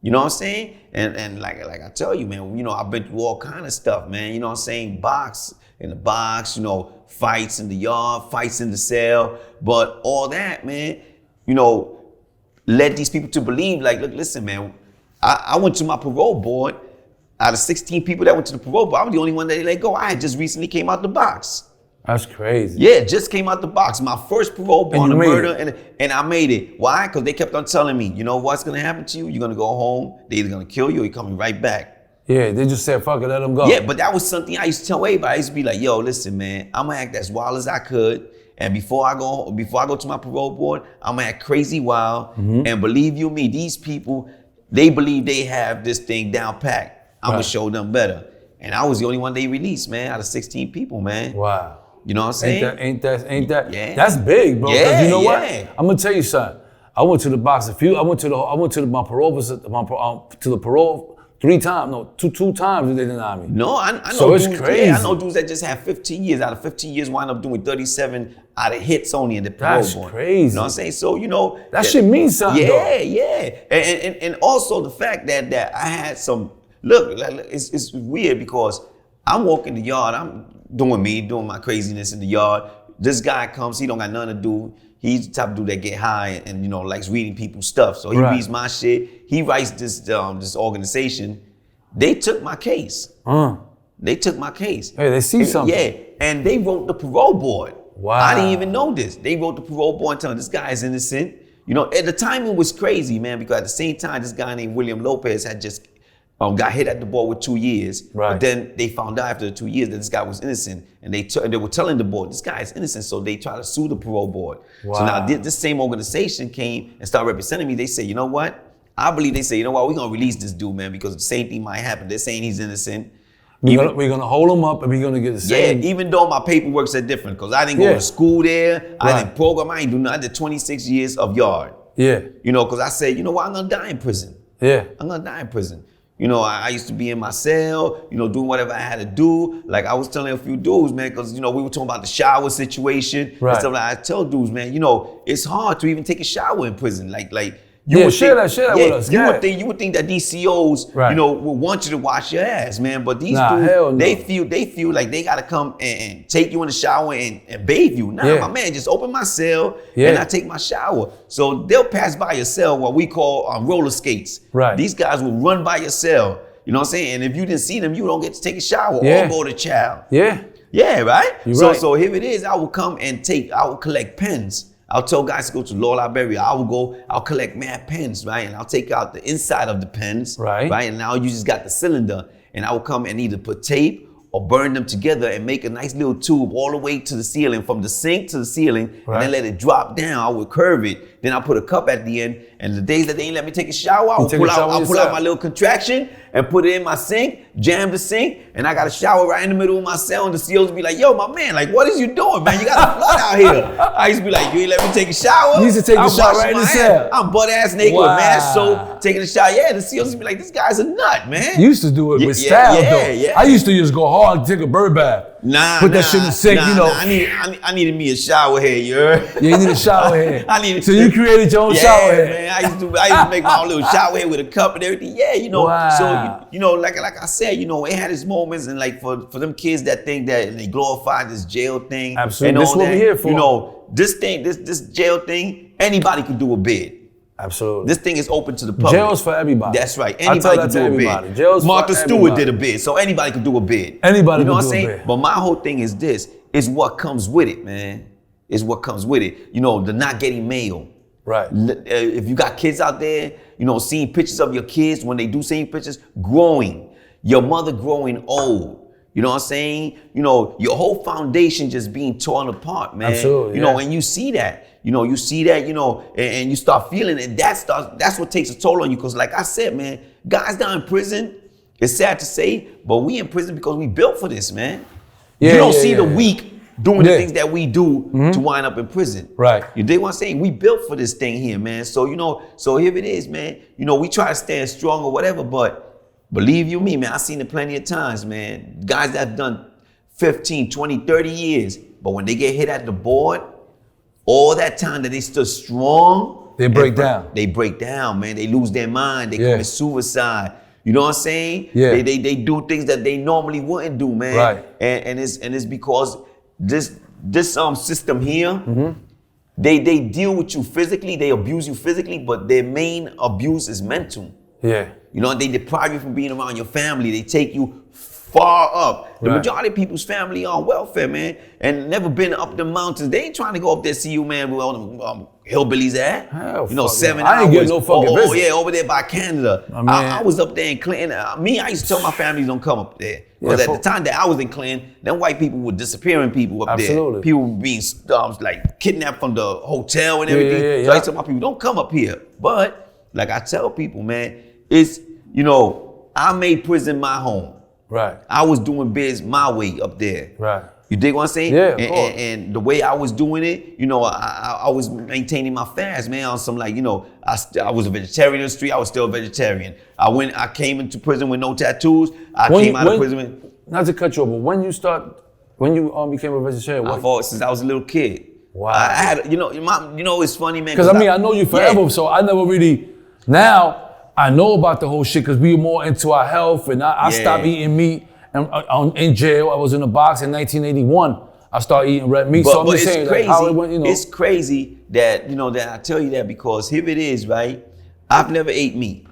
You know what I'm saying? And like I tell you, man, you know, I've been through all kind of stuff, man. You know what I'm saying? In the box, you know, fights in the yard, fights in the cell. But all that, man, you know, led these people to believe, like, look, listen, man, I went to my parole board. Out of 16 people that went to the parole board, I'm the only one that they let go. I had just recently came out the box. That's crazy. Yeah, just came out the box. My first parole bond And on you a made murder, and I made it. Why? Because they kept on telling me, you know what's gonna happen to you? You're gonna go home. They're either gonna kill you or you're coming right back. Yeah, they just said, fuck it, let them go. Yeah, but that was something I used to tell everybody. I used to be like, yo, listen, man, I'm gonna act as wild as I could. And before I go to my parole board, I'm gonna act crazy wild. And believe you me, these people, they believe they have this thing down packed. I'm gonna show them better. And I was the only one they released, man, out of 16 people, man. Wow. You know what I'm saying? Ain't that? Yeah. That's big, bro. 'Cause Yeah, you know yeah. what? I'm gonna tell you something. I went to the box I went to my parole to the parole 3 times. No, two times they denied me. No, I know So it's dudes, crazy. Yeah, I know dudes that just have 15 years. Out of 15 years, wind up doing 37 out of hits only in the parole That's board. crazy. You know what I'm saying? So, you know. That shit means something, Yeah, though. yeah. And also the fact that I had some, look, it's weird because I'm walking the yard, I'm doing my craziness in the yard. This guy comes, he don't got nothing to do. He's the type of dude that get high and, you know, likes reading people's stuff. So he Right. reads my shit. He writes this organization. They took my case. They took my case. Hey, they see something. Yeah, and they wrote the parole board. Wow. I didn't even know this. They wrote the parole board and telling this guy is innocent. You know, at the time it was crazy, man, because at the same time, this guy named William Lopez had just got hit at the board with 2 years. Right. But then they found out after the 2 years that this guy was innocent, and they were telling the board, this guy is innocent, so they tried to sue the parole board. Wow. So now this same organization came and started representing me. They said, you know what? I believe they say, you know what? We're going to release this dude, man, because the same thing might happen. They're saying he's innocent. We're gonna hold him up and we're gonna get the same. Yeah, even though my paperwork said different, because I didn't go Yeah. to school there, I Right. didn't program, I ain't do nothing. I did 26 years of yard. Yeah. You know, because I said, you know what, I'm gonna die in prison. Yeah. I'm gonna die in prison. You know, I used to be in my cell, you know, doing whatever I had to do. Like I was telling a few dudes, man, because, you know, we were talking about the shower situation and stuff like that. I tell dudes, man, you know, it's hard to even take a shower in prison. Like you would share that with us. You would think that these COs, you know, would want you to wash your ass, man. But these dudes, hell no. they feel like they gotta come and take you in the shower and bathe you. Nah, my man, just open my cell and I take my shower. So they'll pass by your cell, what we call roller skates. Right. These guys will run by your cell. You know what I'm saying? And if you didn't see them, you don't get to take a shower or go to chow. Yeah. Yeah, right? You're right. So here it is. I will come and I will collect pens. I'll tell guys to go to law library. I'll collect mad pens, right? And I'll take out the inside of the pens, right? And now you just got the cylinder. And I will come and either put tape or burn them together and make a nice little tube all the way to the ceiling, from the sink to the ceiling, and then let it drop down. I would curve it. Then I'll put a cup at the end. And the days that they ain't let me take a shower, I'll pull out my little contraction and put it in my sink, jam the sink, and I got a shower right in the middle of my cell. And the COs be like, yo, my man, like, what is you doing, man? You got a flood out here. I used to be like, you ain't let me take a shower? You used to take a shower right in the cell. I'm butt ass naked with mad soap, taking a shower. Yeah, the COs used to be like, this guy's a nut, man. You used to do it with style, though. Yeah. I used to just go hard and take a bird bath. Put that shit in the sink, you know. I needed me a shower head, you heard? Yeah, you need a shower head. So you created your own shower head. Man, I used to make my own little shower head with a cup and everything. Yeah, you know. So you know, like I said, you know, it had its moments, and like for them kids that think that they glorify this jail thing. Absolutely. And all That's what that, we're here for. You know, this jail thing, anybody can do a bid. Absolutely. This thing is open to the public. Jail's for everybody. That's right. Anybody can do a bid. Jail's Martha for Stewart everybody. did a bid, so anybody can do a bid. Anybody you know can what do I'm a saying? bid. But my whole thing is this: is what comes with it, man. Is what comes with it. You know, the not getting mail. Right. If you got kids out there, you know, seeing pictures of your kids when they do seeing pictures, growing, your mother growing old. You know what I'm saying? You know, your whole foundation just being torn apart, man. Absolutely. You know, and you see that. You know, and you start feeling it. That's what takes a toll on you. Because like I said, man, guys down in prison, it's sad to say, but we in prison because we built for this, man. You don't see the weak doing the things that we do to wind up in prison. Right. You dig what I'm saying? We built for this thing here, man. So, you know, so here it is, man. You know, we try to stand strong or whatever, but believe you me, man, I've seen it plenty of times, man. Guys that have done 15, 20, 30 years, but when they get hit at the board, all that time that they stood strong, they break down. They break down, man. They lose their mind. They commit suicide. You know what I'm saying? Yeah. They do things that they normally wouldn't do, man. Right. And it's because this system here, they deal with you physically, they abuse you physically, but their main abuse is mental. Yeah. You know, they deprive you from being around your family. They take you far up. The majority of people's family are on welfare, man, and never been up the mountains. They ain't trying to go up there see you, man, where all them hillbillies at. Hell, you know, 7 I hours. ain't getting no fucking visit. Yeah, over there by Canada. I was up there in Clinton. I used to tell my family don't come up there. Because at the time that I was in Clinton, them white people were disappearing people up there. People were being like kidnapped from the hotel and everything. So I used to tell my people, don't come up here. But like I tell people, man, it's, you know, I made prison my home. Right. I was doing biz my way up there. Right. You dig what I'm saying? Yeah, of course. And the way I was doing it, you know, I was maintaining my fast, man, on some like, you know, I was a vegetarian in the street. I was still a vegetarian. I came into prison with no tattoos. I came out of prison with... Not to cut you off, but when you became a vegetarian, I fought since I was a little kid. Wow. I had, you know, it's funny, man. Because I know you forever, so I never really, now I know about the whole shit because we were more into our health, and I stopped eating meat. And in jail, I was in a box in 1981. I started eating red meat. So I'm just saying, crazy. Like, how it went, you know. It's crazy that, you know, that I tell you that because here it is, right? I've never ate meat.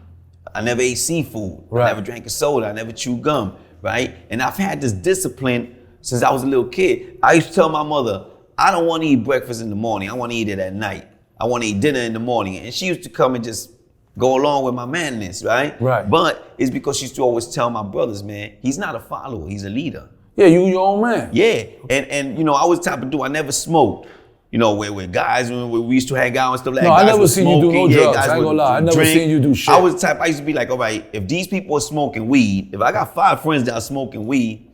I never ate seafood. Right. I never drank a soda. I never chewed gum, right? And I've had this discipline since I was a little kid. I used to tell my mother, I don't want to eat breakfast in the morning. I want to eat it at night. I want to eat dinner in the morning. And she used to come and just go along with my madness, right? Right. But it's because she used to always tell my brothers, man, he's not a follower, he's a leader. Yeah, you your own man. Yeah, and you know, I was the type of dude, I never smoked. You know, where guys, when we used to hang out and stuff like that. No, I guys never were seen you do no smoking, drugs. guys I ain't would gonna lie. I never drink. seen you do shit. I was the type, I used to be like, all right, if these people are smoking weed, if I got 5 friends that are smoking weed,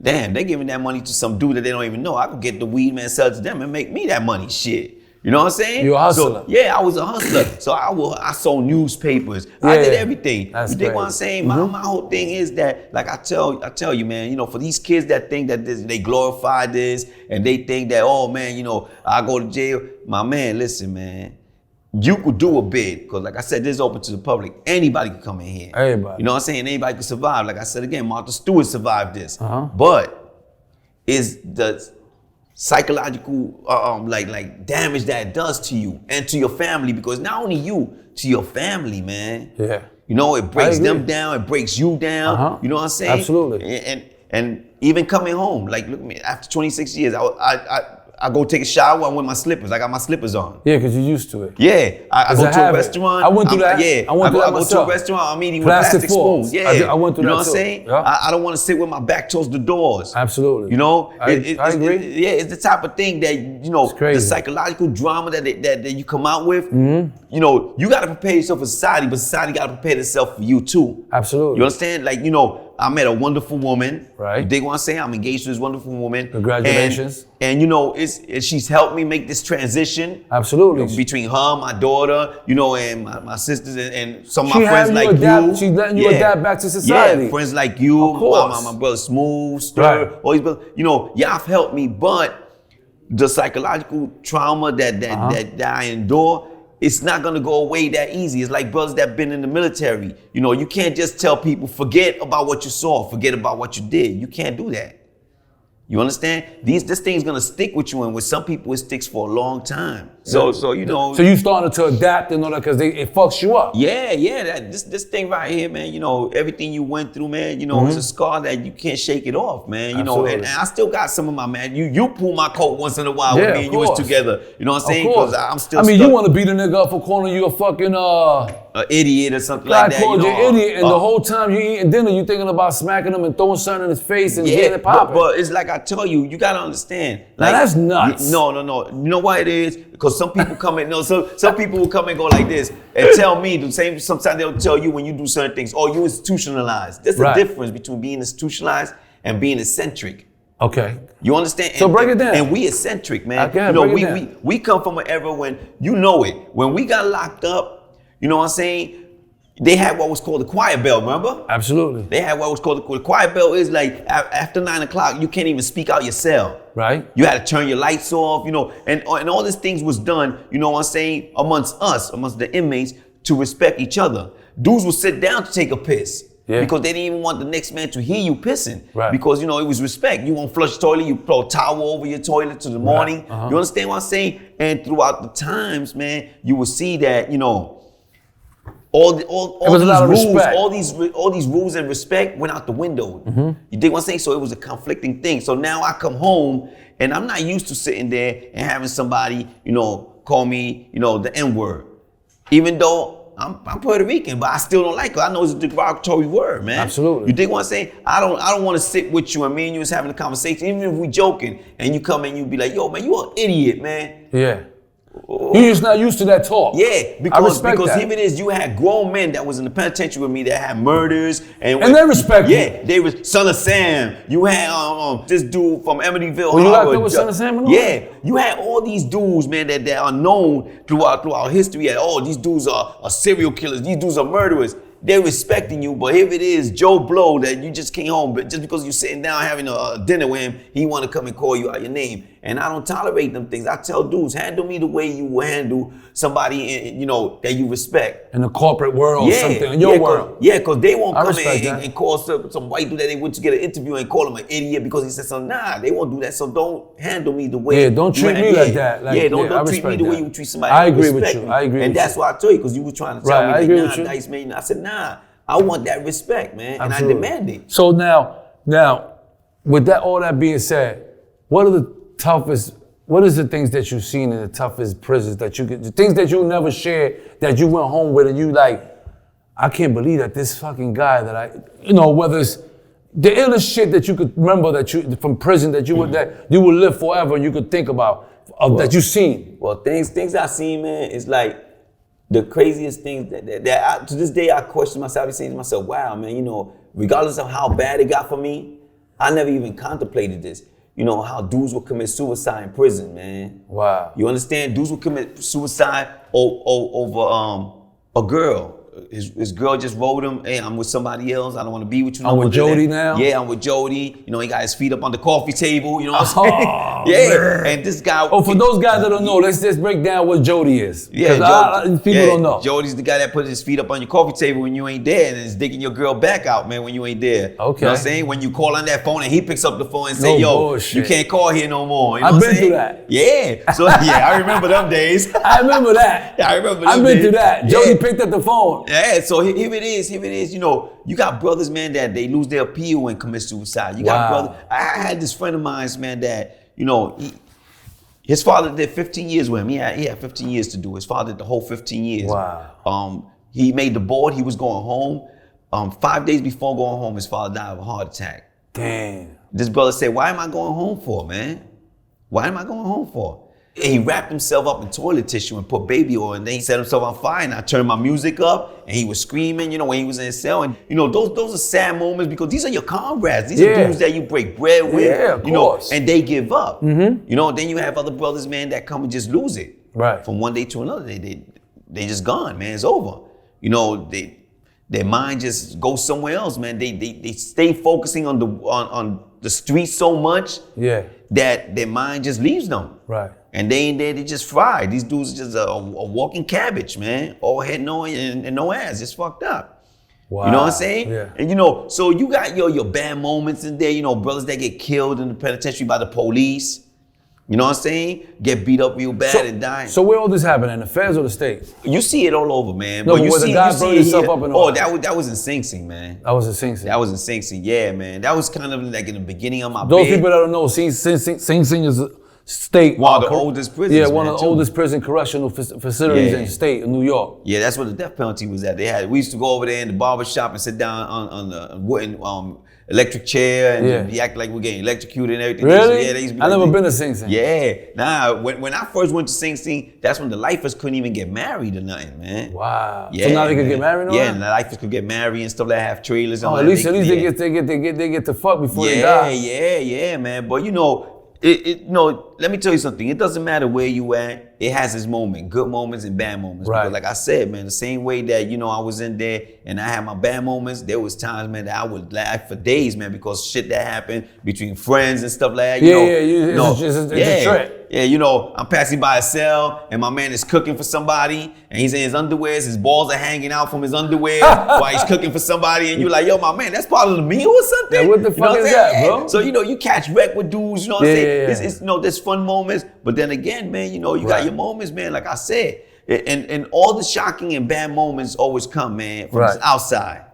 damn, they're giving that money to some dude that they don't even know. I could get the weed, man, sell it to them and make me that money, shit. You know what I'm saying? You're a hustler. So, yeah, I was a hustler. So I sold newspapers. I did everything. That's you dig crazy. what I'm saying? My whole thing is that, like I tell you, man, you know, for these kids that think that they glorify this and they think that, oh man, you know, I go to jail. My man, listen, man. You could do a bid, because like I said, this is open to the public. Anybody can come in here. Everybody. You know what I'm saying? Anybody can survive. Like I said again, Martha Stewart survived this. But is the psychological like damage that it does to you and to your family, because not only you, to your family, man. Yeah. You know, it breaks them down, it breaks you down. You know what I'm saying? Absolutely. And even coming home, like look at me, after 26 years, I go take a shower, I'm with my slippers. I got my slippers on. Yeah, because you're used to it. Yeah, I go to a restaurant. I went through that. Yeah, I went through that go myself. to a restaurant, I'm eating Plastic with plastic forks. spoons. Yeah, I went through you know that what I'm too. saying? Yeah. I don't want to sit with my back towards the doors. Absolutely. You know? I agree. Yeah, it's the type of thing that, you know, the psychological drama that you come out with, you know, you got to prepare yourself for society, but society got to prepare itself for you too. Absolutely. You understand? Like, you know, I met a wonderful woman. Right. You dig what I'm saying? I'm engaged to this wonderful woman. Congratulations. And you know, she's helped me make this transition. Absolutely. You know, between her, my daughter, you know, and my sisters and some of my friends like you. She's letting you adapt back to society. Yeah, friends like you, Of course. my brother Smooth, Stir, all these brothers, you know, y'all have helped me, but the psychological trauma that I endure, it's not gonna go away that easy. It's like brothers that been in the military. You know, you can't just tell people, forget about what you saw, forget about what you did. You can't do that. You understand? This thing's gonna stick with you, and with some people it sticks for a long time. So you know. So you started to adapt and all that because it fucks you up. Yeah. This thing right here, man. You know, everything you went through, man. You know, it's a scar that you can't shake it off, man. You know, and I still got some of my man. You pull my coat once in a while with me, and you was together. You know what I'm saying? Because I'm still. I mean, stuck. you want to beat a nigga up for calling you a fucking an idiot or something guy like that. called you know, an idiot, and the whole time you eating dinner, you thinking about smacking him and throwing something in his face and getting it popping. But it's like I tell you, you gotta understand. Like, now that's nuts. No. You know why it is? Because some people come in. No, some people will come and go like this and tell me the same. Sometimes they'll tell you when you do certain things, oh, you institutionalized. There's a difference between being institutionalized and being eccentric. Okay. You understand? So break it down. And we eccentric, man. Okay, you know, break it down. we come from an era when, you know it, when we got locked up, you know what I'm saying? They had what was called the quiet bell, remember? Absolutely. They had what was called the quiet bell. Is like after 9 o'clock, you can't even speak out your cell. Right. You had to turn your lights off, you know, and all these things was done, you know what I'm saying, amongst the inmates, to respect each other. Dudes would sit down to take a piss. Yeah. Because they didn't even want the next man to hear you pissing. Right. Because, you know, it was respect. You won't flush the toilet, you throw a towel over your toilet till the morning. Right. You understand what I'm saying? And throughout the times, man, you will see that, you know, all these rules and respect went out the window. You dig what I'm saying? So it was a conflicting thing. So now I come home and I'm not used to sitting there and having somebody, you know, call me, you know, the N-word. Even though I'm Puerto Rican, but I still don't like it. I know it's a derogatory word, man. Absolutely. You dig what I'm saying? I don't want to sit with you and me and you was having a conversation, even if we joking, and you come and you be like, yo, man, you an idiot, man. Yeah. You're just not used to that talk. Yeah, because if it is, you had grown men that was in the penitentiary with me that had murders and they respect you. Yeah, they was Son of Sam. You had this dude from Amityville. Well, you locked up with Son of Sam? Yeah, you had all these dudes, man, that are known throughout history. Oh, these dudes are serial killers. These dudes are murderers. They're respecting you, but if it is Joe Blow that you just came home, but just because you're sitting down having a dinner with him, he want to come and call you out your name. And I don't tolerate them things. I tell dudes, handle me the way you will handle somebody, you know, that you respect. In the corporate world or something, in your world. Yeah, because they won't come in and call some white dude that they went to get an interview and call him an idiot because he said something. Nah, they won't do that. So don't handle me the way. Yeah, don't treat me like that. Like, don't treat me the way you treat somebody. I agree with you. I agree with you. And that's why I told you, because you were trying to tell me, Dice, man. I said, nah. I want that respect, man, Absolutely. And I demand it. So now, with all that being said, what is the things that you've seen in the toughest prisons the things that you never shared, that you went home with and you like, I can't believe that this fucking guy whether it's the illest shit that you could remember from prison that you would live forever and you could think about that you've seen. Well, things I've seen, man, is like, the craziest things that to this day I question myself. I say to myself, wow, man, you know, regardless of how bad it got for me, I never even contemplated this. you know, how dudes will commit suicide in prison, man. Wow. You understand? Dudes will commit suicide over a girl. His girl just wrote him, hey, I'm with somebody else. I don't want to be with you no I'm more. with Jody now? Yeah, I'm with Jody. You know, he got his feet up on the coffee table. You know what I'm saying? Yeah. Man. And this guy. Oh, for those guys that don't know, let's just break down what Jody is. Yeah, people don't know. Jody's the guy that put his feet up on your coffee table when you ain't there and is digging your girl back out, man, when you ain't there. Okay. You know what I'm saying? When you call on that phone and he picks up the phone and say, No yo, bullshit. you can't call here no more. You know I've what I'm been saying? through that. Yeah. So, yeah, I remember them days. I remember that. Yeah, I remember them I've been days. through that. Yeah. Jody picked up the phone. Yeah, so here it is. You know, you got brothers, man, that they lose their appeal and commit suicide. You got Wow. brothers. I had this friend of mine, man, that, you know, his father did 15 years with him. He had 15 years to do. His father did the whole 15 years. Wow. He made the board. He was going home. 5 days before going home, his father died of a heart attack. Damn. This brother said, why am I going home for, man? Why am I going home for? And he wrapped himself up in toilet tissue and put baby oil, and then he set himself on fire. And I turned my music up, and he was screaming, you know, when he was in his cell. And you know, those are sad moments because these are your comrades. These are dudes that you break bread with, Yeah, of you know, course. and they give up. You know, then you have other brothers, man, that come and just lose it. Right. From one day to another, they just gone, man. It's over. You know, their mind just goes somewhere else, man. They stay focusing on the streets so much, that their mind just leaves them. Right. And they ain't there, they just fried. These dudes are just a walking cabbage, man. All head no and no ass, just fucked up. Wow. You know what I'm saying? Yeah. And you know, so you got your bad moments in there, you know, brothers that get killed in the penitentiary by the police. You know what I'm saying? Get beat up real bad and die. So where all this happening? In the feds or the states? You see it all over, man. No, but you where the see, guy you see burned it himself here. up and all Oh, that. that was in Sing Sing, man. That was in Sing Sing. That was in Sing Sing, yeah, man. That was kind of like in the beginning of my Those bed. people that don't know, Sing Sing is a state. One of the oldest prisons, Yeah, one man, of the too. oldest prison correctional facilities Yeah. in the state of New York. Yeah, that's where the death penalty was at. We used to go over there in the barber shop and sit down on the wooden electric chair and be acting like we're getting electrocuted and everything. Really? Yeah, they used to be I like never that. been to Sing Sing. Yeah, nah. When I first went to Sing Sing, that's when the lifers couldn't even get married or nothing, man. Wow. Yeah, So now they can man. get married and all Yeah, that? and the lifers could get married and stuff like that, have trailers and Oh, all at that. least Yeah. they get to fuck before they die. Yeah, man. But you know, let me tell you something. It doesn't matter where you at. It has its moment, good moments and bad moments. Right. Because like I said, man, the same way that, you know, I was in there and I had my bad moments, there was times, man, that I would laugh for days, man, because shit that happened between friends and stuff like that. It's a trip. Yeah, you know, I'm passing by a cell and my man is cooking for somebody and he's in his underwears, his balls are hanging out from his underwear while he's cooking for somebody and you're like, yo, my man, that's part of the meal or something? Yeah, what the fuck I'm is saying? that, Yeah. bro? So, you know, you catch wreck with dudes, you know what I'm saying? Yeah. It's, you know, there's fun moments, but then again, man, you know, you got your moments, man, like I said. And all the shocking and bad moments always come, man, from the outside.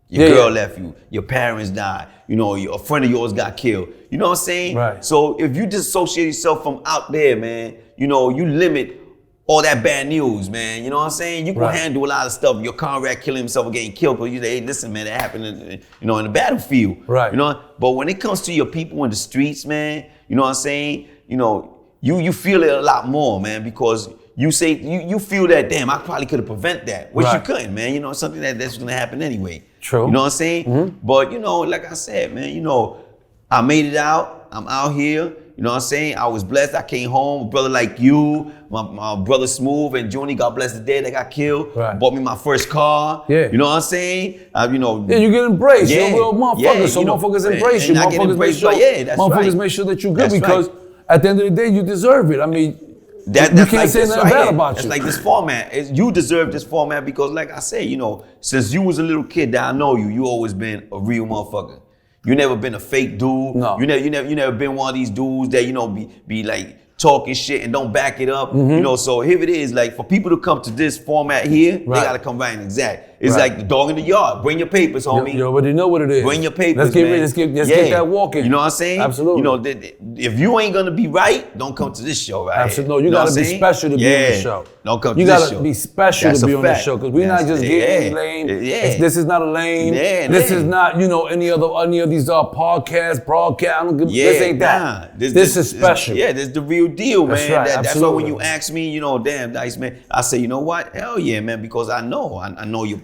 Your girl left you, your parents died, you know, a friend of yours got killed. You know what I'm saying? Right. So if you disassociate yourself from out there, man, you know, you limit all that bad news, man. You know what I'm saying? You can handle a lot of stuff. Your comrade killing himself or getting killed because you say, hey, listen, man, that happened in the battlefield. Right. You know, but when it comes to your people in the streets, man, you know what I'm saying? You know, you feel it a lot more, man, because you say you feel that, damn, I probably could have prevented that, which you couldn't, man. You know, something that's gonna happen anyway. True. You know what I'm saying? But you know, like I said, man, you know, I made it out. I'm out here. You know what I'm saying? I was blessed. I came home. A brother like you, my brother Smooth and Juni, God bless the day, they got killed. Right. Bought me my first car. Yeah. You know what I'm saying? You know. Yeah, you get embraced. Yeah. You're a real motherfucker. Yeah, so you know, motherfuckers embrace you. and I get Motherfuckers make embraced sure, by- yeah, that's motherfuckers right. make sure that you're good That's because right. at the end of the day, you deserve it. I mean, you That's can't like say this nothing right bad here. about It's you. like this format. You deserve this format because, like I say, you know, since you was a little kid that I know you always been a real motherfucker. You never been a fake dude. No. You never been one of these dudes that, you know, be like talking shit and don't back it up. You know, so here it is. Like for people to come to this format here, they gotta come right and exact. It's like the dog in the yard. Bring your papers, homie. You already know what it is. Bring your papers, Let's get man. let's get that walking. You know what I'm saying? Absolutely. You know, if you ain't gonna be right, don't come to this show, right? Absolutely. You know gotta what be I'm saying? special to be on the show. Don't come You to this gotta show. be special That's to be a on the fact. show because we're not just getting lame. This is not a lame. This is not, you know, any of these podcasts, broadcasts. I don't give. This ain't that. This is special. This is the real deal, man. That's right. That's why when absolutely. you ask me, you know, damn, Dice, man, I say, you know what? Hell yeah, man, because I know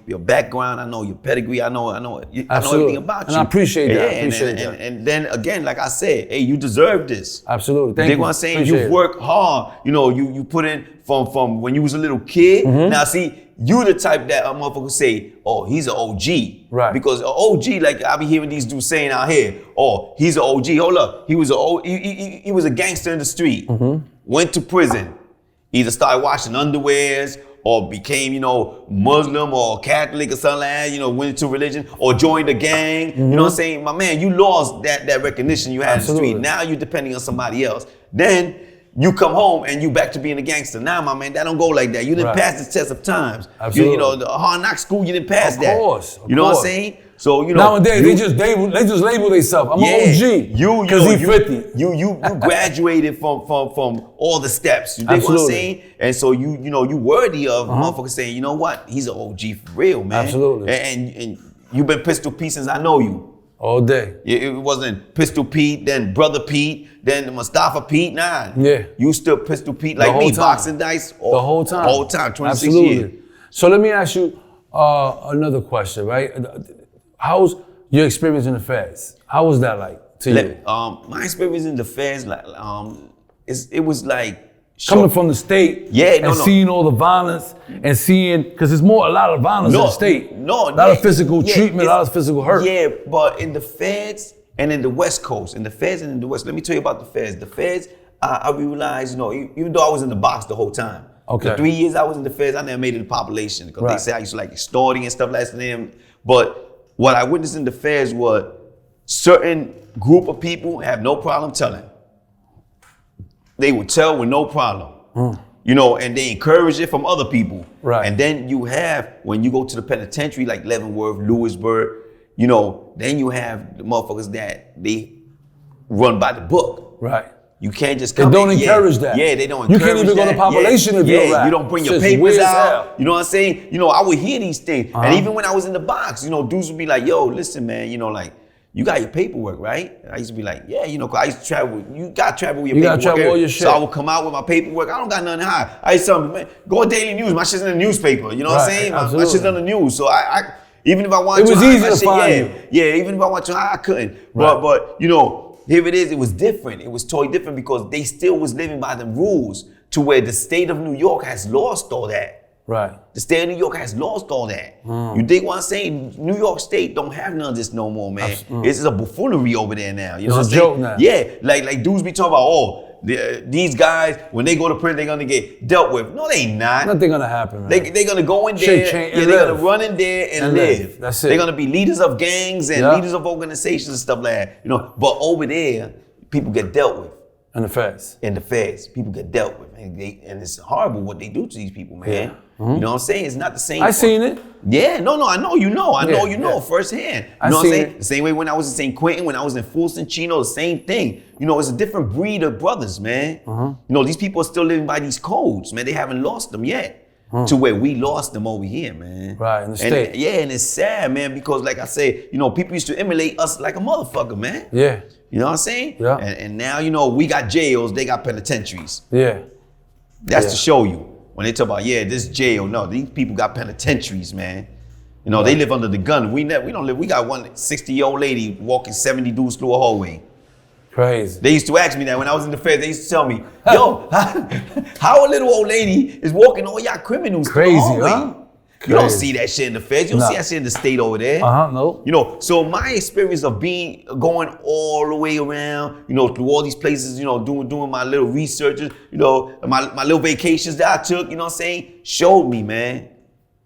your background. I know your pedigree. I know everything about you. And I appreciate that. And then again, like I said, hey, you deserve this. Absolutely. Thank you. You know what I'm saying? Appreciate You work hard. You know, you put in from when you was a little kid. Now see, you the type that a motherfucker say, oh, he's an OG. Right. Because an OG, like I be hearing these dudes saying out here, oh, he's an OG. Hold up. He was a gangster in the street. Went to prison. Either started washing underwears or became, you know, Muslim or Catholic or something like that, you know, went into religion or joined a gang. You know what I'm saying? My man, you lost that recognition you had in the street. Now you're depending on somebody else. Then you come home and you back to being a gangster. Now, my man, that don't go like that. You didn't pass the test of times. Absolutely. You know, the hard knock school, you didn't pass that. Of course. You know what I'm saying? So, you know. Nowadays, they just label themselves. I'm an OG. Because he's 50. You graduated from all the steps. You dig what I'm saying? And so you worthy of motherfuckers saying, you know what? He's an OG for real, man. Absolutely. And you've been Pistol Pete since I know you. All day. It wasn't Pistol Pete, then Brother Pete, then Mustafa Pete. Nah. Yeah. You still Pistol Pete like me, boxing dice. The whole time. The whole time, 26 Absolutely. years. So let me ask you another question, right? How's your experience in the feds? How was that like to you? My experience in the feds, like, it was like coming from the state, seeing all the violence and seeing, because there's a lot of violence in the state. A lot of physical treatment, a lot of physical hurt. Yeah, but in the feds and in the West Coast, let me tell you about the feds. The feds, I realized, you know, even though I was in the box the whole time, the 3 years I was in the feds, I never made it in the population because they say I used to like extorting and stuff like that. But what I witnessed in the feds was certain group of people have no problem telling. They would tell with no problem. You know, and they encourage it from other people. Right. And then you have, when you go to the penitentiary like Leavenworth, Lewisburg, you know, then you have the motherfuckers that they run by the book. Right. You can't just They come don't in. encourage that. Yeah, they don't encourage that. You can't even go to population if you're rap. You don't bring your It's papers weird as out. hell. You know what I'm saying? You know, I would hear these things. And even when I was in the box, you know, dudes would be like, yo, listen, man, you know, like, you got your paperwork, right? I used to be like, yeah, you know, 'cause I used to travel. You got to travel with your paperwork. You got to travel all your shit. So I would come out with my paperwork. I don't got nothing to hide. I used to tell them, man, go to Daily News. My shit's in the newspaper. You know what I'm saying? My shit's on the news. So I even if I wanted to, it was easy to find you. Yeah, even if I wanted to, I couldn't. Right. But you know, here it is. It was different. It was totally different because they still was living by the rules to where the state of New York has lost all that. Right. The state of New York has lost all that. You dig what I'm saying? New York State don't have none of this no more, man. It's a buffoonery over there now. You know what I'm saying? It's a joke now. Yeah, like dudes be talking about, these guys, when they go to prison, they're gonna get dealt with. No, they not. Nothing gonna happen, man. They're gonna go in there, they're gonna run in there and live. That's it. They're gonna be leaders of gangs and leaders of organizations and stuff like that. You know, but over there, people get dealt with. In the feds. In the feds, people get dealt with. And it's horrible what they do to these people, man. Yeah. You know what I'm saying? It's not the same. I seen it. Yeah, no, I know you know. I know firsthand. You know what I'm saying? The same way when I was in San Quitin, when I was in Fulton Chino, the same thing. You know, it's a different breed of brothers, man. You know, these people are still living by these codes, man. They haven't lost them yet. To where we lost them over here, man. Right, in the state. And it's sad, man, because like I say, you know, people used to emulate us like a motherfucker, man. Yeah. You know what I'm saying? Yeah. And now, you know, we got jails, they got penitentiaries. Yeah. That's to show you. When they talk about, this jail, no, these people got penitentiaries, man. You know, they live under the gun. We don't live, we got one 60-year-old lady walking 70 dudes through a hallway. Crazy. They used to ask me that when I was in the feds. They used to tell me, yo, how a little old lady is walking all y'all criminals through the hallway? Huh? You don't see that shit in the feds. You don't see that shit in the state over there. No. You know, so my experience of going all the way around, you know, through all these places, you know, doing my little researches, you know, my little vacations that I took, you know what I'm saying, showed me, man.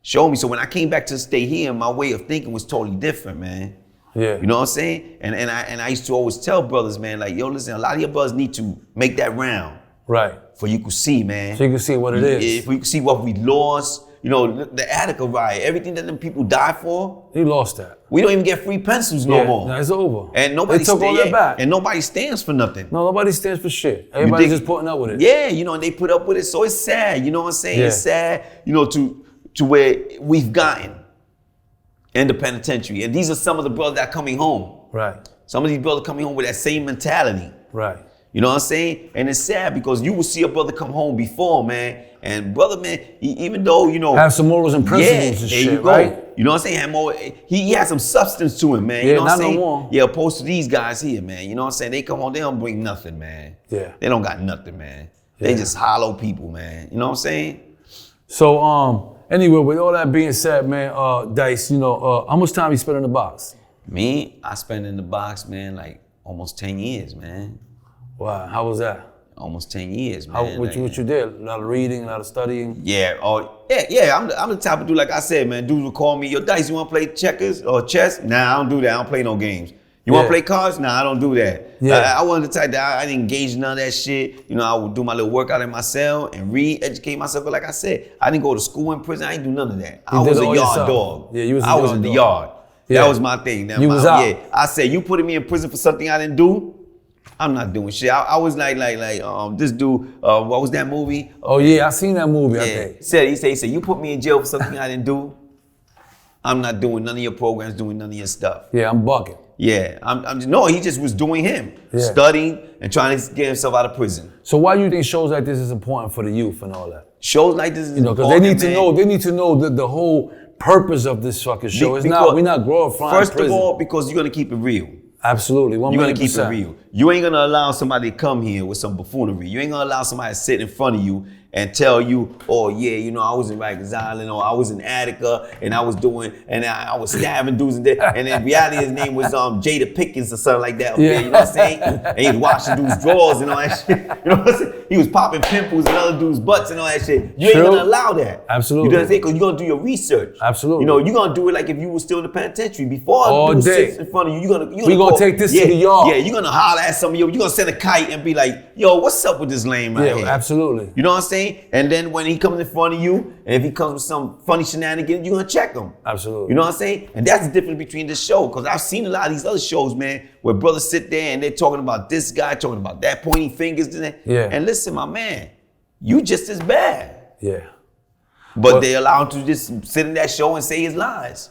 Showed me. So when I came back to the state here, my way of thinking was totally different, man. Yeah. You know what I'm saying? And I used to always tell brothers, man, like, yo, listen, a lot of your brothers need to make that round. Right. For you could see, man. So you can see what it is. If we could see what we lost, you know, the Attica riot, everything that them people died for. You lost that. We don't even get free pencils no more. No, it's over. And nobody they took all that back. And nobody stands for nothing. No, nobody stands for shit. Everybody's just putting up with it. Yeah, you know, and they put up with it. So it's sad, you know what I'm saying? Yeah. It's sad, you know, to where we've gotten in the penitentiary. And these are some of the brothers that are coming home. Right. Some of these brothers coming home with that same mentality. Right. You know what I'm saying? And it's sad because you will see a brother come home before, man. And brother, man, even though, you know. Have some morals and principles and there shit, you go. right? You know what I'm saying? Have more, he has some substance to him, man. Yeah, You know what I'm not no saying? more. Yeah, opposed to these guys here, man. You know what I'm saying? They come on, they don't bring nothing, man. Yeah. They don't got nothing, man. Yeah. They just hollow people, man. You know what I'm saying? So, anyway, with all that being said, man, Dice, you know, how much time you spent in the box? Me, I spent in the box, man, like almost 10 years, man. Wow, how was that? Almost 10 years, man. What you did? A lot of reading, a lot of studying? Yeah, I'm the type of dude, like I said, man, dudes would call me, yo, Dice, you wanna play checkers or chess? Nah, I don't do that, I don't play no games. You wanna play cards? Nah, I don't do that. Yeah. I wasn't the type that I didn't engage in none of that shit. You know, I would do my little workout in my cell and read, educate myself. But like I said, I didn't go to school in prison, I didn't do none of that. I was a yard dog. Yeah, you was a I was yard in the dog. yard. Yeah. That was my thing. You was out. Yeah, I said, you putting me in prison for something I didn't do? I'm not doing shit. I was like this dude. What was that movie? Oh yeah, I seen that movie. Yeah. Okay. He said, you put me in jail for something I didn't do. I'm not doing none of your programs, doing none of your stuff. Yeah, I'm bugging. Yeah, no. He just was doing him, Yeah. studying and trying to get himself out of prison. So why do you think shows like this is important for the youth and all that? Shows like this is You know, because they need to know. They need to know the whole purpose of this fucking show. It's not. We're not glorifying First prison. of all, because you're gonna keep it real. Absolutely, 100%. You're gonna keep it real. You ain't gonna allow somebody to come here with some buffoonery. You ain't gonna allow somebody to sit in front of you and tell you, oh yeah, you know, I was in Rikers Island or I was in Attica and I was doing, and I was stabbing dudes and that. And in reality, his name was Jada Pickens or something like that. Yeah. You know what I'm saying? And he was washing dudes' drawers and all that shit. You know what I'm saying? He was popping pimples in other dudes' butts and all that shit. You ain't True. gonna allow that. Absolutely. You know what I'm saying? Because you're gonna do your research. Absolutely. You know, you're gonna do it like if you were still in the penitentiary. Before All a dude day. sits in front of you, you're gonna We gonna take this to the yard. Yeah, you're gonna holler at some of you. You're gonna send a kite and be like, yo, what's up with this lame right Yeah, here? absolutely. You know what I'm saying? And then when he comes in front of you, and if he comes with some funny shenanigans, you're gonna check him. Absolutely. You know what I'm saying? And that's the difference between this show. Because I've seen a lot of these other shows, man, where brothers sit there and they're talking about this guy, talking about that, pointing fingers to that. Yeah. And listen, my man, you just as bad. Yeah. But they allow him to just sit in that show and say his lies.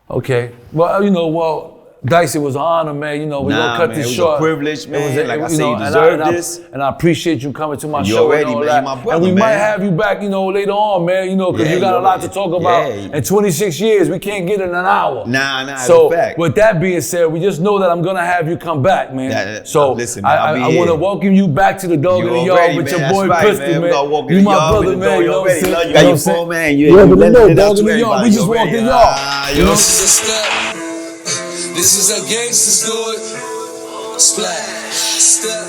Okay. Well, you know, Dice, it was an honor, man. You know, we're Nah, gonna cut man, this it was short. a privilege, man. Like I say, you and deserve and this. And I appreciate you coming to my You show. already, and all man. that. You my brother, and we man. might have you back, you know, later on, man. You know, because Yeah, you got you a lot to already- talk about. yeah. In 26 years, we can't get it in an hour. Nah, it's So, a fact. with that being said, we just know that I'm gonna have you come back, man. So, listen, man, I'll be I want to here. welcome you back to the Dog You in the already, Yard with man. your boy That's right, Pistol, man. We man. gonna walk in You the my yard with brother, the man. dog. You You know what I'm already saying? love you. You Got know your what I'm saying? phone, man. You You already let know, it out Dog in to the Yard. everybody. We just You walked in already- y'all. You know? This is a step. This is how gangsters do it. Splash. Step.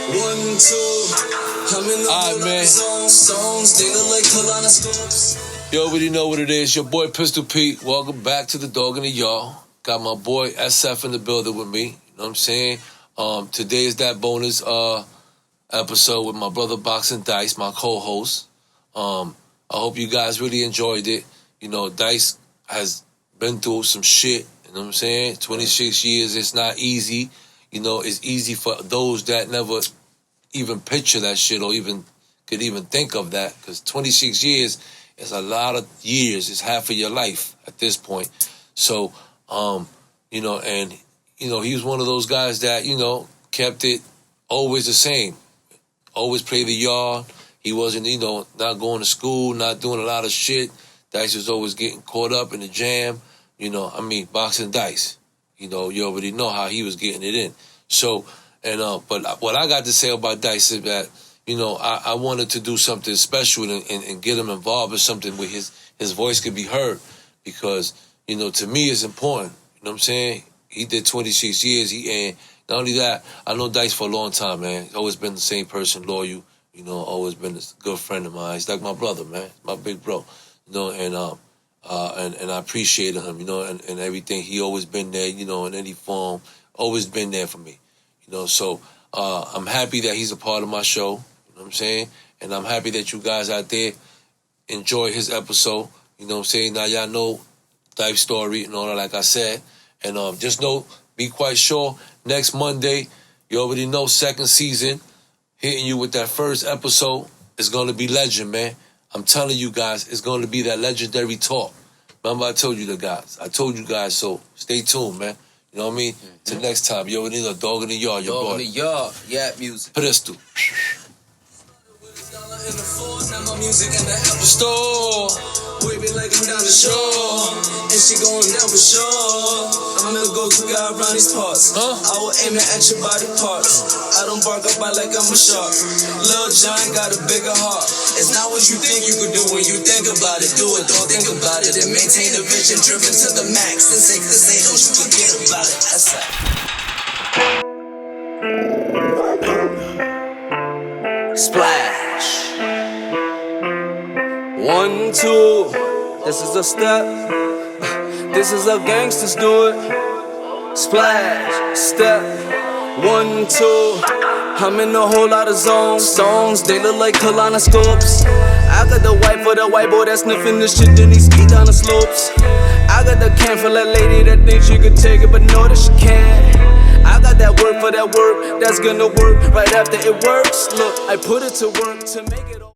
1, 2. I'm in the All right, man. songs. They look like kaleidoscopes. You already know what it is. Your boy Pistol Pete. Welcome back to the Dog in the Yard. Got my boy SF in the building with me. You know what I'm saying? Today is that bonus episode with my brother Boxing Dice, my co-host. I hope you guys really enjoyed it. You know, Dice has been through some shit. You know what I'm saying? 26 years, it's not easy. You know, it's easy for those that never even picture that shit or even could even think of that. Because 26 years is a lot of years. It's half of your life at this point. So, you know, and, you know, he was one of those guys that, you know, kept it always the same. Always play the yard. He wasn't, you know, not going to school, not doing a lot of shit. Dice was always getting caught up in the jam. You know, I mean, Boxing Dice. You know, you already know how he was getting it in. So, and but what I got to say about Dice is that, you know, I wanted to do something special and get him involved in something where his voice could be heard. Because, you know, to me it's important. You know what I'm saying? He did 26 years. And not only that, I know Dice for a long time, man. He's always been the same person, loyal. You know, always been a good friend of mine. He's like my brother, man. My big bro. You know, and I appreciated him, you know, and everything. He always been there, you know, in any form. Always been there for me. You know, so I'm happy that he's a part of my show. You know what I'm saying? And I'm happy that you guys out there enjoy his episode. You know what I'm saying? Now y'all know Dive's story and all that, like I said. And just know, be quite sure, next Monday, you already know, second season, hitting you with that first episode is going to be legend, man. I'm telling you guys, it's going to be that legendary talk. Remember I told you the guys. I told you guys, so stay tuned, man. You know what I mean? Till next time, yo, we need a dog in the yard, your Dog boy. in the yard, yeah, music. Presto. In the floor, now my music in the Apple Store. Waving like I'm down the shore, and she going down for sure. I'm the go-to guy around these parts. I will aim at your body parts. I don't bark up by like I'm a shark. Lil John got a bigger heart. It's not what you think you could do when you think about it. Do it, don't think about it, and maintain the vision, driven to the max. It's safe to say, don't you forget about it. That's it. Splash. 1, 2. This is a step. This is how gangsters do it. Splash. Step. 1, 2. I'm in a whole lot of songs. They look like colonoscopes. I got the white for the white boy that's sniffing this shit, then he ski down the slopes. I got the can for that lady that thinks she could take it, but know that she can't. I got that work for that work that's gonna work right after it works. Look, I put it to work to make it all.